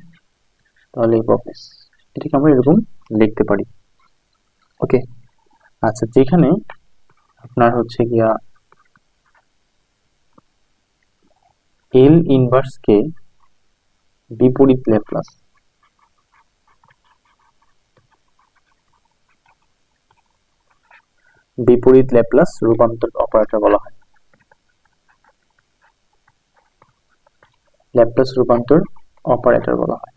তাহলে এফ অফ এস এটাকে আমরা এরকম লিখতে পারি। ওকে, আচ্ছা, যেখানে আপনার হচ্ছে গিয়া এল ইনভার্স কে বিপরীত ল্যাপ্লাস, বিপরীত ল্যাপ্লাস রূপান্তর অপারেটর বলা হয়, ল্যাপ্লাস রূপান্তর অপারেটর বলা হয়।